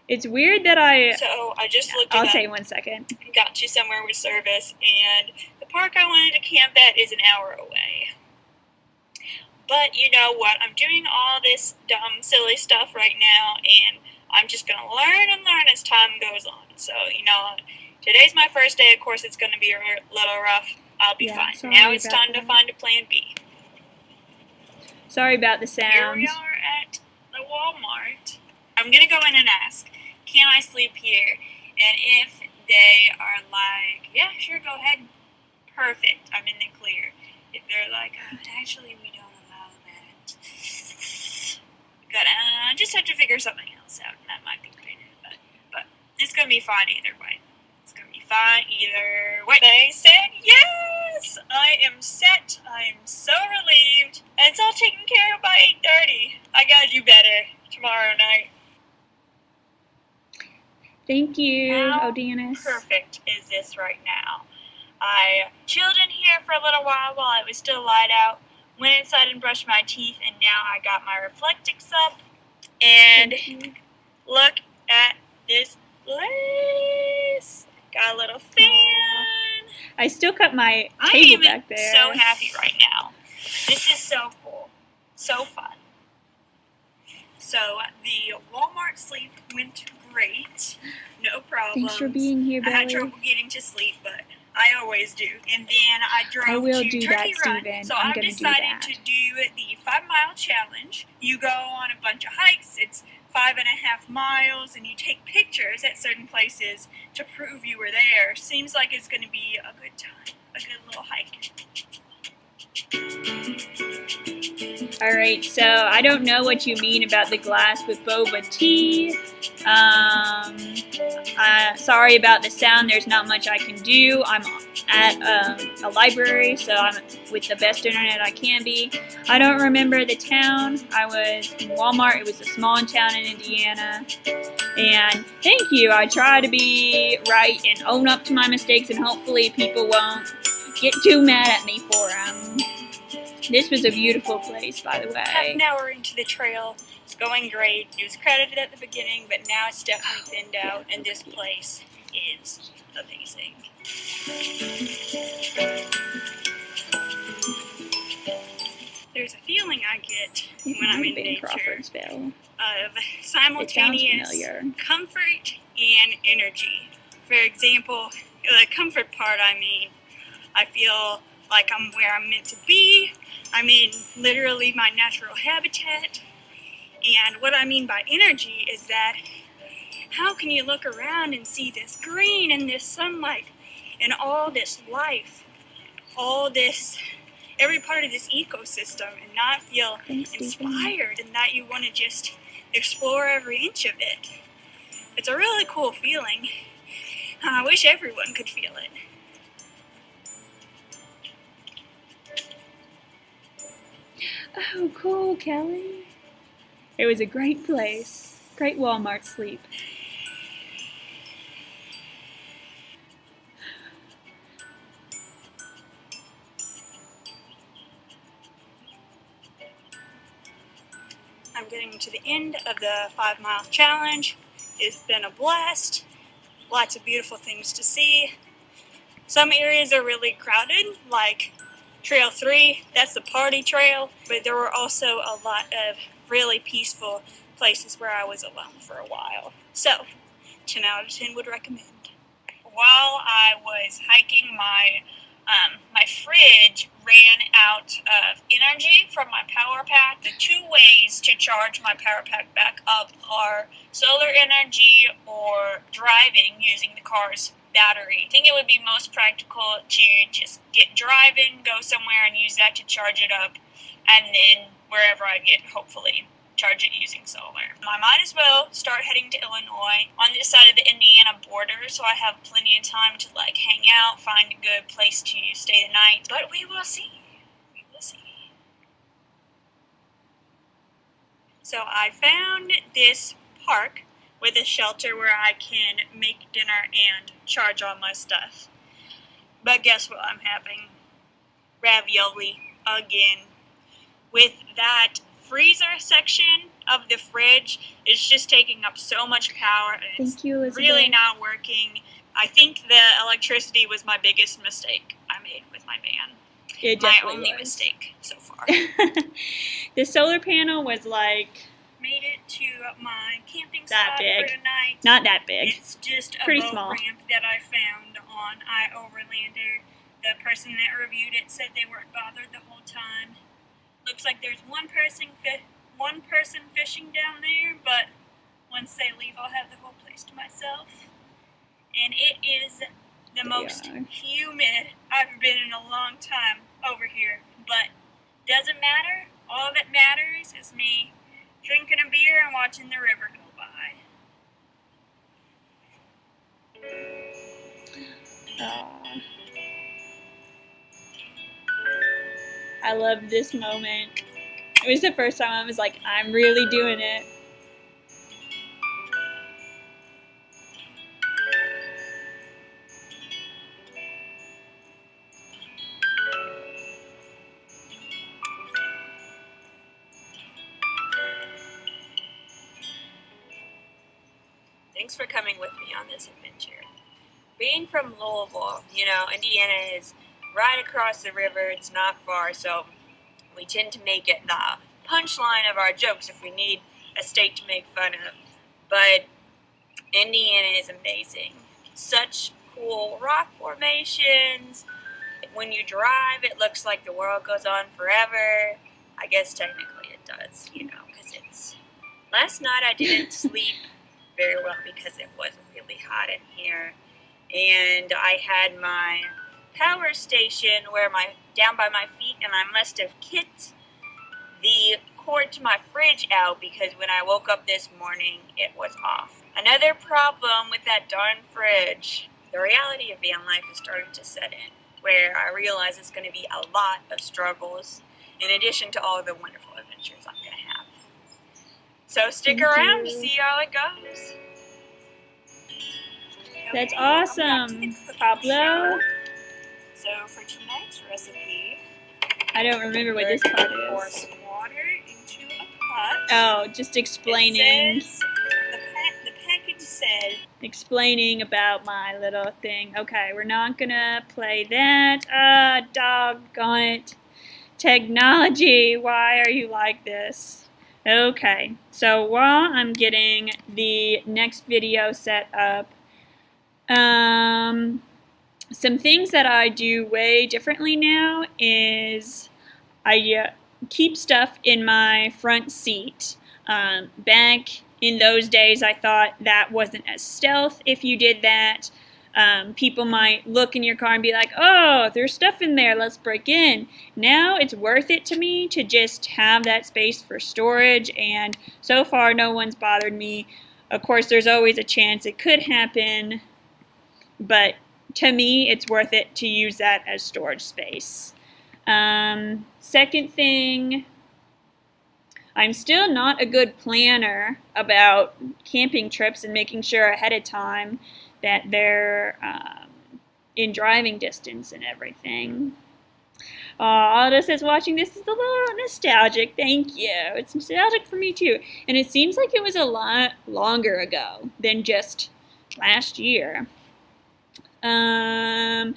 It's weird that So I just looked I'll it up, say 1 second. got to somewhere with service, and the park I wanted to camp at is an hour away. But you know what? I'm doing all this dumb, silly stuff right now, and I'm just going to learn and learn as time goes on. So, you know, today's my first day. Of course, it's going to be a little rough. I'll be fine. Now it's time to find a plan B. Sorry about the Here we sounds. are at the Walmart. I'm going to go in and ask, can I sleep here? And if they are like, yeah, sure, go ahead. Perfect. I'm in the clear. If they're like, oh, actually, we don't allow that. Gotta just have to figure something else out, and that might be pretty bad. But it's gonna be fine either way. It's gonna be fine either way. They said yes! I am set. I am so relieved. And it's all taken care of by 8:30. I gotta do better tomorrow night. Thank you, How Odanis. perfect is this right now? I chilled in here for a little while it was still light out, went inside and brushed my teeth, and now I got my Reflectix up, and look at this place. Got a little fan. I still got my I table am back there. so happy right now. This is so cool. So fun. So the Walmart sleep went great. No problem. Thanks for being here, I had Belly. trouble getting to sleep, but I always do. And then I drove will to do Turkey that, Run. Steven. So I'm I've gonna do decided that. to do the 5-mile challenge. You go on a bunch of hikes. It's 5.5 miles and you take pictures at certain places to prove you were there. Seems like it's going to be a good time, a good little hike. Alright, so I don't know what you mean about the glass with boba tea. Sorry about the sound, there's not much I can do. I'm at a library, so I'm with the best internet I can be. I don't remember the town. I was in Walmart. It was a small town in Indiana. And thank you. I try to be right and own up to my mistakes, and hopefully people won't get too mad at me for them. This was a beautiful place, by the way. Half an hour into the trail, it's going great. It was crowded at the beginning, but now it's definitely thinned out, and this place is amazing. There's a feeling I get when I'm in nature of simultaneous comfort and energy. For example, the comfort part, I feel like I'm where I'm meant to be. I'm in literally my natural habitat. And what I mean by energy is that how can you look around and see this green and this sunlight and all this life, all this, every part of this ecosystem, and not feel inspired and that you want to just explore every inch of it. It's a really cool feeling. I wish everyone could feel it. Oh, cool, Kelly. It was a great place. Great Walmart sleep. I'm getting to the end of the 5-mile challenge. It's been a blast. Lots of beautiful things to see. Some areas are really crowded, like Trail 3, that's the party trail, but there were also a lot of really peaceful places where I was alone for a while. So, 10 out of 10 would recommend. While I was hiking, my fridge ran out of energy from my power pack. The two ways to charge my power pack back up are solar energy or driving using the car's battery. I think it would be most practical to just get driving, go somewhere and use that to charge it up, and then wherever I get, hopefully charge it using solar. I might as well start heading to Illinois on this side of the Indiana border, so I have plenty of time to hang out, find a good place to stay the night, but we will see. We will see. So I found this park with a shelter where I can make dinner and charge all my stuff. But guess what I'm having? Ravioli again. With that freezer section of the fridge, it's just taking up so much power and it's really not working. I think the electricity was my biggest mistake I made with my van. It my definitely only was. mistake so far. The solar panel was like made it to my camping spot for tonight. Not that big. It's just a pretty boat small ramp that I found on iOverlander. The person that reviewed it said they weren't bothered the whole time. Looks like there's one person fishing down there, but once they leave, I'll have the whole place to myself. And it is the most humid I've been in a long time over here, but doesn't matter. All that matters is me drinking a beer and watching the river go by. I love this moment. It was the first time I was like, I'm really doing it. Thanks for coming with me on this adventure. Being from Louisville, Indiana is right across the river. It's not far, so we tend to make it the punchline of our jokes if we need a state to make fun of. But Indiana is amazing. Such cool rock formations. When you drive, it looks like the world goes on forever. I guess technically it does, because it's Last night I didn't sleep very well because it was really hot in here, and I had my power station down by my feet, and I must have kicked the cord to my fridge out because when I woke up this morning it was off. Another problem with that darn fridge. The reality of van life is starting to set in, where I realize it's going to be a lot of struggles in addition to all the wonderful adventures I'm going to have. So stick around to see how it goes. That's Okay, awesome, Pablo. So for tonight's recipe, I don't remember what this part pour is. some water into a pot. Oh, just explaining. It says, the package said, Explaining about my little thing. Okay, we're not gonna play that. Doggone it. Technology, why are you like this? Okay, so while I'm getting the next video set up, some things that I do way differently now is I keep stuff in my front seat. Back in those days, I thought that wasn't as stealth if you did that. People might look in your car and be like, oh, there's stuff in there, let's break in. Now it's worth it to me to just have that space for storage, and so far no one's bothered me. Of course, there's always a chance it could happen, but to me, it's worth it to use that as storage space. Second thing, I'm still not a good planner about camping trips and making sure ahead of time that they're in driving distance and everything. Alda says watching this is a little nostalgic. Thank you. It's nostalgic for me too. And it seems like it was a lot longer ago than just last year. Oh,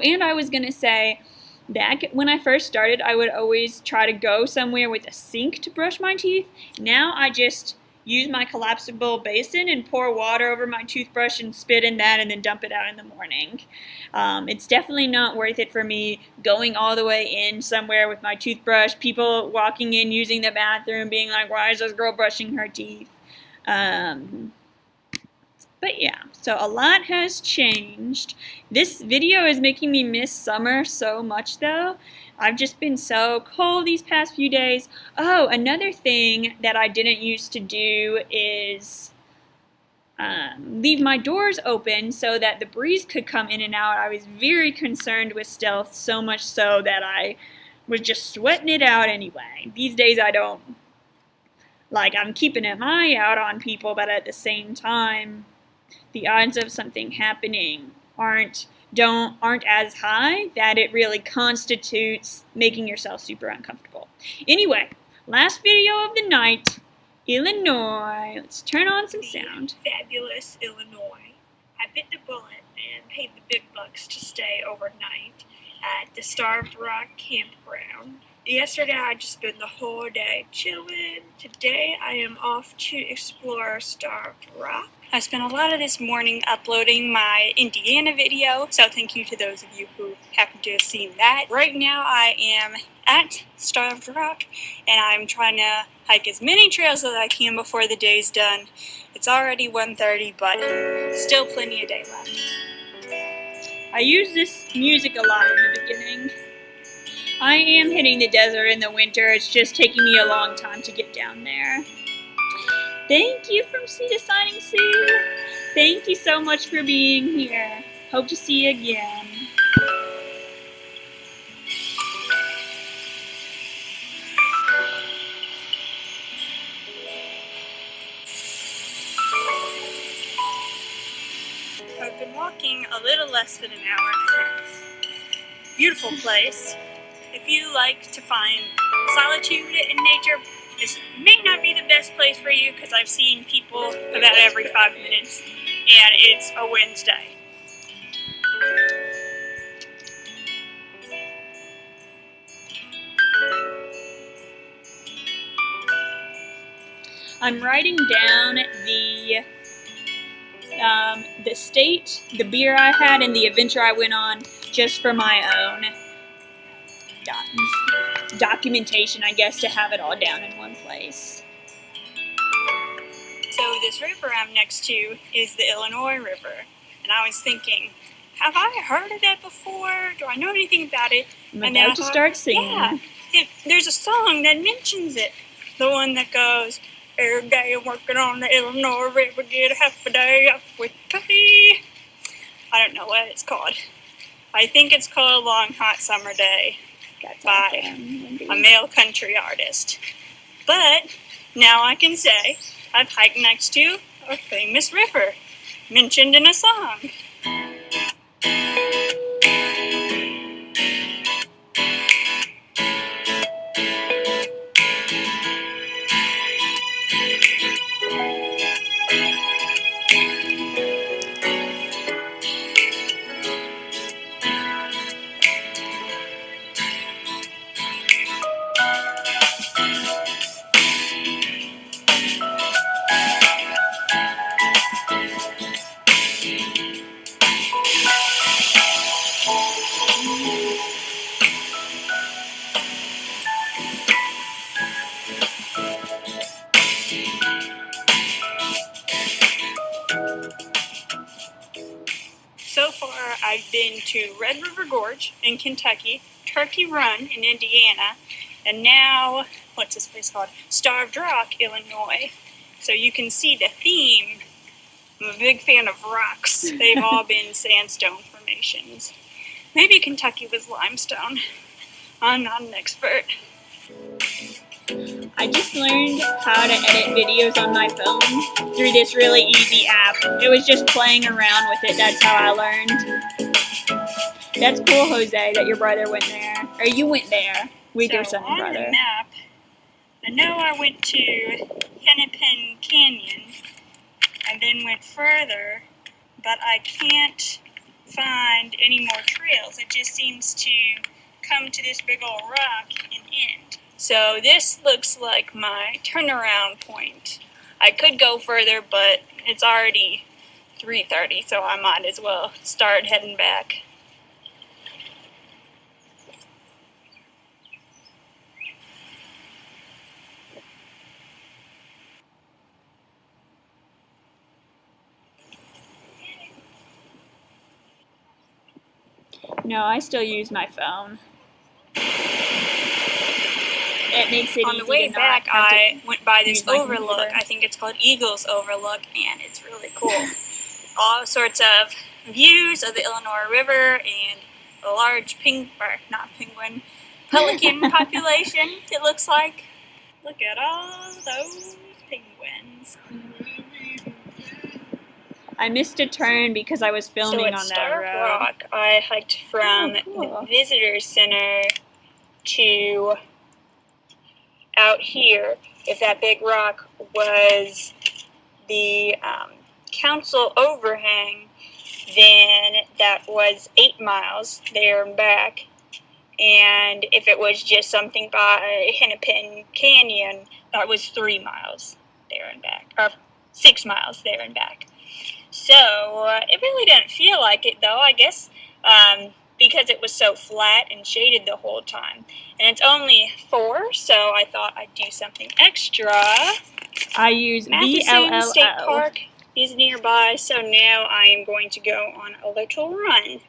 and I was going to say, back when I first started, I would always try to go somewhere with a sink to brush my teeth. Now I just use my collapsible basin and pour water over my toothbrush and spit in that and then dump it out in the morning. It's definitely not worth it for me going all the way in somewhere with my toothbrush, people walking in using the bathroom being like, why is this girl brushing her teeth? But yeah, so a lot has changed. This video is making me miss summer so much though. I've just been so cold these past few days. Oh, another thing that I didn't used to do is leave my doors open so that the breeze could come in and out. I was very concerned with stealth, so much so that I was just sweating it out anyway. These days I don't. Like, I'm keeping an eye out on people, but at the same time, the odds of something happening aren't as high that it really constitutes making yourself super uncomfortable. Anyway, last video of the night, Illinois. Let's turn on some sound. Fabulous Illinois. I bit the bullet and paid the big bucks to stay overnight at the Starved Rock campground. Yesterday I just spent the whole day chilling. Today I am off to explore Starved Rock. I spent a lot of this morning uploading my Indiana video, so thank you to those of you who happen to have seen that. Right now I am at Starved Rock, and I'm trying to hike as many trails as I can before the day's done. It's already 1:30, but still plenty of day left. I use this music a lot in the beginning. I am hitting the desert in the winter. It's just taking me a long time to get down there. Thank you from Sea to Signing Sea. Thank you so much for being here. Hope to see you again. I've been walking a little less than an hour and a half. Beautiful place. If you like to find solitude in nature, this may not be the best place for you because I've seen people about every 5 minutes, and it's a Wednesday. I'm writing down the state, the beer I had, and the adventure I went on just for my own documentation, I guess, to have it all down in one place. So this river I'm next to is the Illinois River. And I was thinking, have I heard of that before? Do I know anything about it? I'm about to start singing. Yeah, there's a song that mentions it. The one that goes, every day I'm working on the Illinois River, get a half a day off with pay. I don't know what it's called. I think it's called Long Hot Summer Day by a male country artist. But now I can say I've hiked next to a famous river mentioned in a song. So far, I've been to Red River Gorge in Kentucky, Turkey Run in Indiana, and now, what's this place called? Starved Rock, Illinois. So you can see the theme. I'm a big fan of rocks. They've all been sandstone formations. Maybe Kentucky was limestone. I'm not an expert. I just learned how to edit videos on my phone through this really easy app. It was just playing around with it. That's how I learned. That's cool, Jose, that your brother went there. Or you went there with your son and brother. On the map, I know I went to Hennepin Canyon and then went further, but I can't find any more trails. It just seems to come to this big old rock and end. So this looks like my turnaround point. I could go further, but it's already 3:30, so I might as well start heading back. No, I still use my phone. It makes it on easy the way to back, not have to I went by this use my overlook. computer. I think it's called Eagles Overlook, and it's really cool. All sorts of views of the Illinois River and a large pelican population, it looks like. Look at all those penguins. I missed a turn because I was filming So on that Starved road. Rock, I hiked from cool. the visitor center to out here. If that big rock was the council overhang, then that was 8 miles there and back. And if it was just something by Hennepin Canyon, that was 3 miles there and back, or 6 miles there and back. So it really didn't feel like it, though, I guess, because it was so flat and shaded the whole time. And it's only 4, so I thought I'd do something extra. I use Matheson State VLLL. Park is nearby, so now I am going to go on a little run.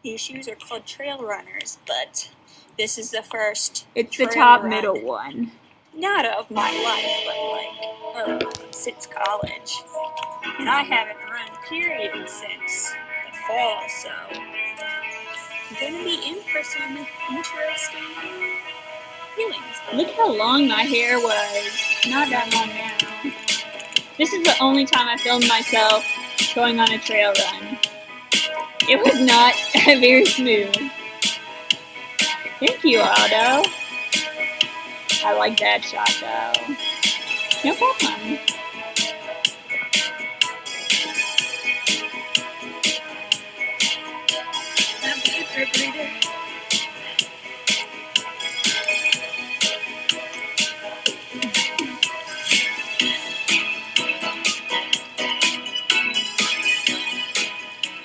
These shoes are called trail runners, but this is the first It's the trail top run. middle one. Not of my life, but like since college. And I haven't run period since the fall, so I'm gonna be in for some interesting feelings. Look how long my hair was. Not that long now. This is the only time I filmed myself going on a trail run. It was not very smooth. Thank you, Aldo. I like that shot, though. No problem.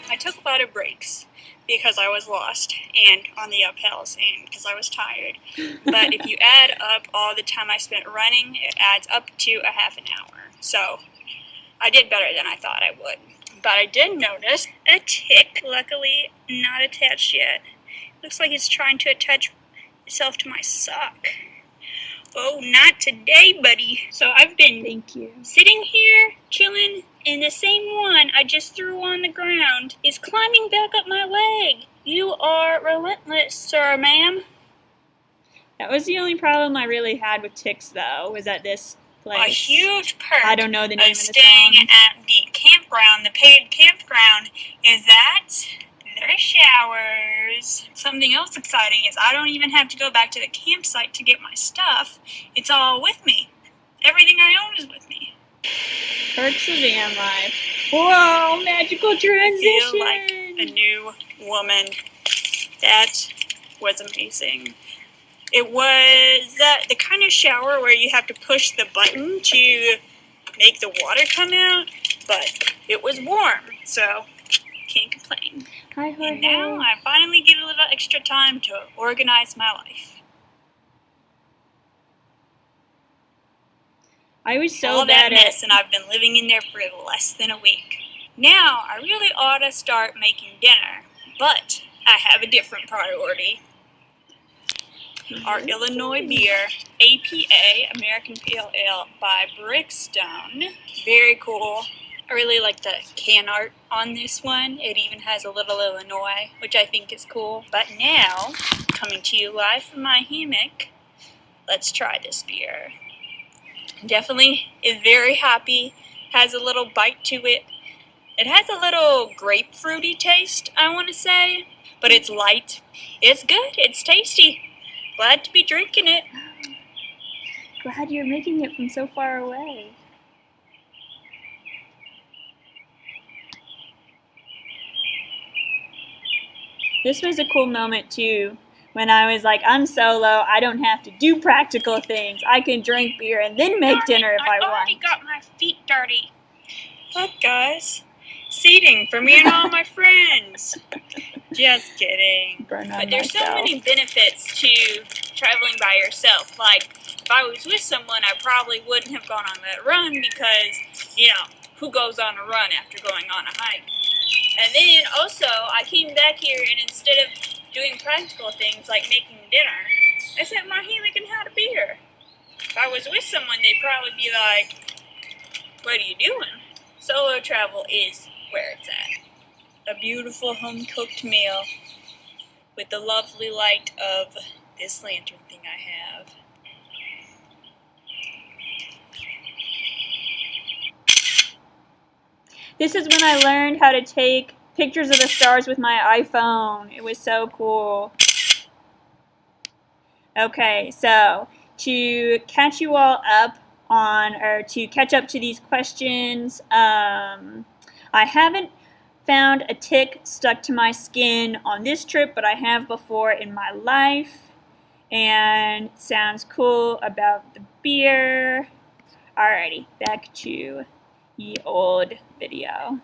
I took a lot of breaks because I was lost and on the uphills and because I was tired. But if you add up all the time I spent running, it adds up to a half an hour. So I did better than I thought I would. But I did notice a tick, luckily not attached yet. Looks like it's trying to attach itself to my sock. Oh, not today, buddy. So I've been sitting here, chilling, and the same one I just threw on the ground is climbing back up my leg. You are relentless, sir, ma'am. That was the only problem I really had with ticks, though, was at this place. A huge perk I don't know the name of the staying song. at the campground, the paid campground, is that there's showers. Something else exciting is I don't even have to go back to the campsite to get my stuff. It's all with me. Everything I own is with me. Perks of van life. Whoa, magical transition. I feel like a new woman. That was amazing. It was the kind of shower where you have to push the button to make the water come out, but it was warm, so can't complain. Hi, Jorge. And now I finally get a little extra time to organize my life. I was so all bad that mess, and I've been living in there for less than a week. Now, I really ought to start making dinner, but I have a different priority. Our Illinois beer, APA, American Pale Ale by Brickstone. Very cool. I really like the can art on this one. It even has a little Illinois, which I think is cool. But now, coming to you live from my hammock, let's try this beer. Definitely is very hoppy, has a little bite to it. It has a little grapefruity taste, I want to say, but it's light. It's good, it's tasty. Glad to be drinking it. Glad you're making it from so far away. This was a cool moment too, when I was like, I'm solo, I don't have to do practical things. I can drink beer and then make dinner if I want. I already got my feet dirty. Look, guys. Seating for me and all my friends. Just kidding. But there's so many benefits to traveling by yourself. Like, if I was with someone, I probably wouldn't have gone on that run because, you know, who goes on a run after going on a hike? And then also, I came back here and instead of doing practical things like making dinner, I sat in my hammock and had a beer. If I was with someone, they'd probably be like, what are you doing? Solo travel is where it's at. A beautiful home-cooked meal with the lovely light of this lantern thing I have. This is when I learned how to take pictures of the stars with my iPhone. It was so cool. Okay, so to catch you all up on, or to catch up to these questions, I haven't found a tick stuck to my skin on this trip, but I have before in my life. And sounds cool about the beer. Alrighty, back to the old video.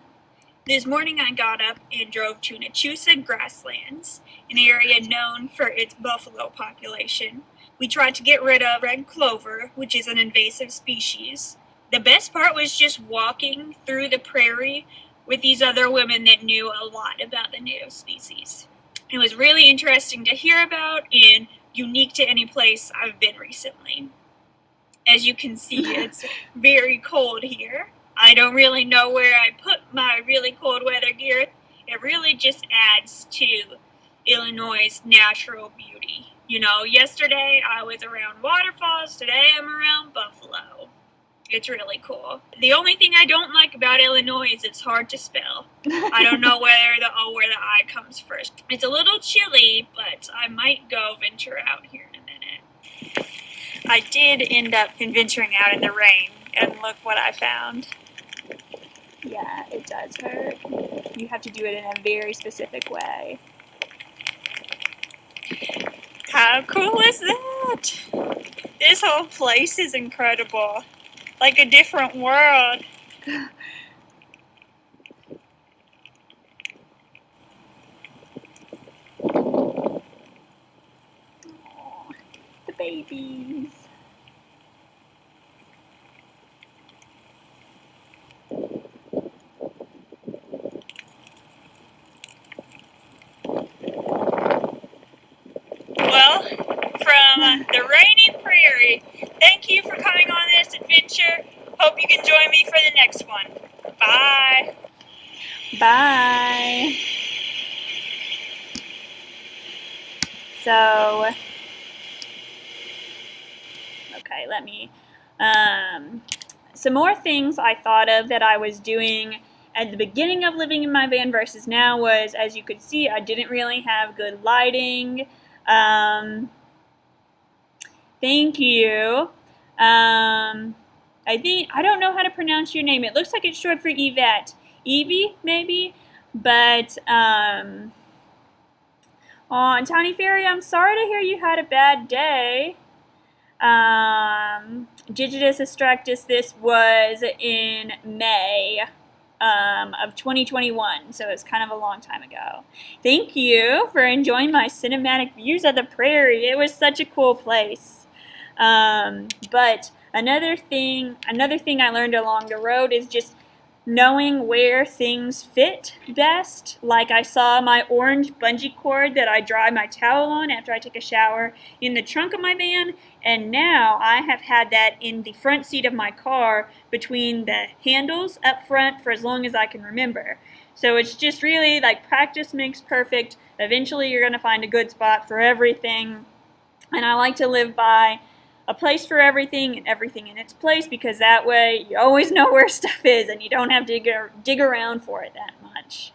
This morning I got up and drove to Nachusa Grasslands, an area known for its buffalo population. We tried to get rid of red clover, which is an invasive species. The best part was just walking through the prairie with these other women that knew a lot about the native species. It was really interesting to hear about and unique to any place I've been recently. As you can see, it's very cold here. I don't really know where I put my really cold weather gear. It really just adds to Illinois' natural beauty. You know, yesterday I was around waterfalls, today I'm around buffalo. It's really cool. The only thing I don't like about Illinois is it's hard to spell. I don't know where the O or the I comes first. It's a little chilly, but I might go venture out here in a minute. I did end up venturing out in the rain, and look what I found. Yeah, it does hurt. You have to do it in a very specific way. How cool is that? This whole place is incredible. Like a different world. babies. Well, from the rainy prairie, thank you for coming on this adventure. Hope you can join me for the next one. Bye. Bye. So, okay, let me, some more things I thought of that I was doing at the beginning of living in my van versus now was, as you could see, I didn't really have good lighting. Thank you. I don't know how to pronounce your name. It looks like it's short for Yvette. Evie, maybe? But, and Tiny Fairy, I'm sorry to hear you had a bad day. Digitus Astractus, this was in May of 2021, so it's kind of a long time ago. Thank you for enjoying my cinematic views of the prairie. It was such a cool place. But another thing I learned along the road is just knowing where things fit best. Like I saw my orange bungee cord that I dry my towel on after I take a shower in the trunk of my van, and now I have had that in the front seat of my car between the handles up front for as long as I can remember. So it's just really like practice makes perfect. Eventually you're going to find a good spot for everything, and I like to live by a place for everything and everything in its place, because that way you always know where stuff is and you don't have to dig around for it that much.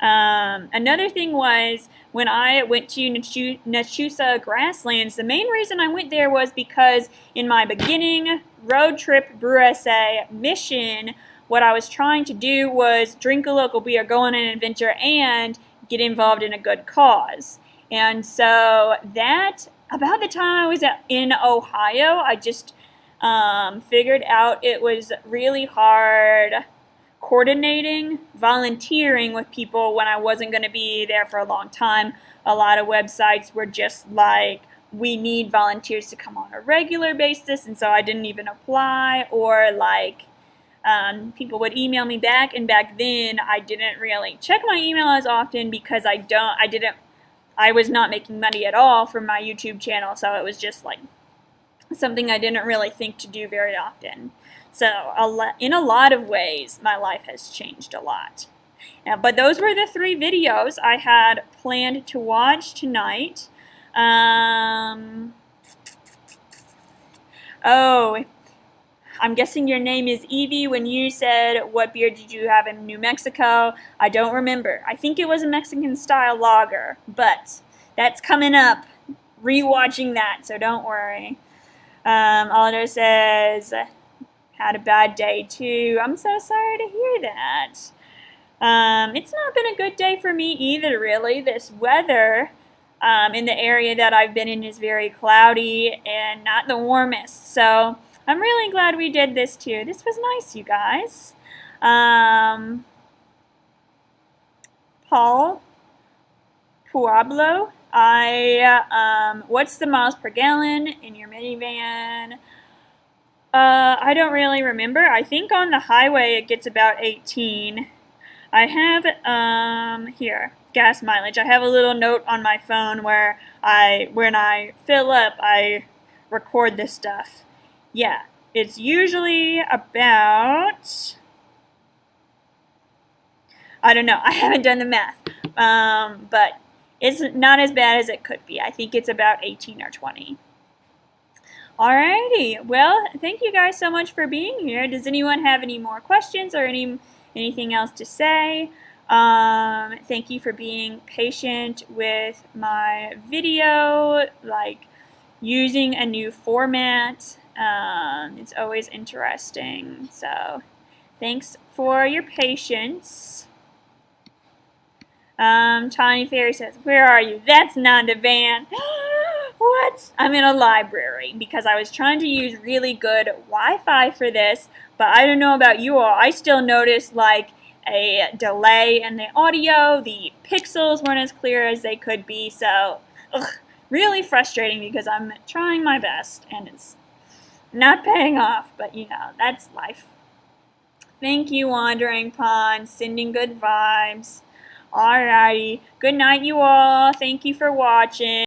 Another thing was when I went to Nachusa grasslands, the main reason I went there was because in my beginning road trip Brew-S-A mission, what I was trying to do was drink a local beer, go on an adventure, and get involved in a good cause. And so that, about the time I was in Ohio, I just figured out it was really hard coordinating, volunteering with people when I wasn't going to be there for a long time. A lot of websites were just like, we need volunteers to come on a regular basis, and so I didn't even apply, or like people would email me back, and back then I didn't really check my email as often because I was not making money at all from my YouTube channel, so it was just like something I didn't really think to do very often. So in a lot of ways, my life has changed a lot. But those were the 3 videos I had planned to watch tonight. Oh, I'm guessing your name is Evie. When you said, what beer did you have in New Mexico? I don't remember. I think it was a Mexican-style lager, but that's coming up. Rewatching that, so don't worry. Aldo says, had a bad day too. I'm so sorry to hear that. It's not been a good day for me either, really. This weather in the area that I've been in is very cloudy and not the warmest, so I'm really glad we did this too. This was nice, you guys. Paul Pueblo, what's the miles per gallon in your minivan? I don't really remember. I think on the highway it gets about 18. I have, here, gas mileage. I have a little note on my phone where when I fill up, I record this stuff. Yeah, it's usually about, I don't know, I haven't done the math, but it's not as bad as it could be. I think it's about 18 or 20. Alrighty, well, thank you guys so much for being here. Does anyone have any more questions or anything else to say? Thank you for being patient with my video, like using a new format. It's always interesting, so thanks for your patience. Tiny Fairy says, where are you? That's not the van. What? I'm in a library because I was trying to use really good Wi-Fi for this, but I don't know about you all. I still noticed like a delay in the audio. The pixels weren't as clear as they could be, so really frustrating because I'm trying my best and it's not paying off, but that's life. Thank you, Wandering Pond, sending good vibes. Alrighty, good night, you all. Thank you for watching.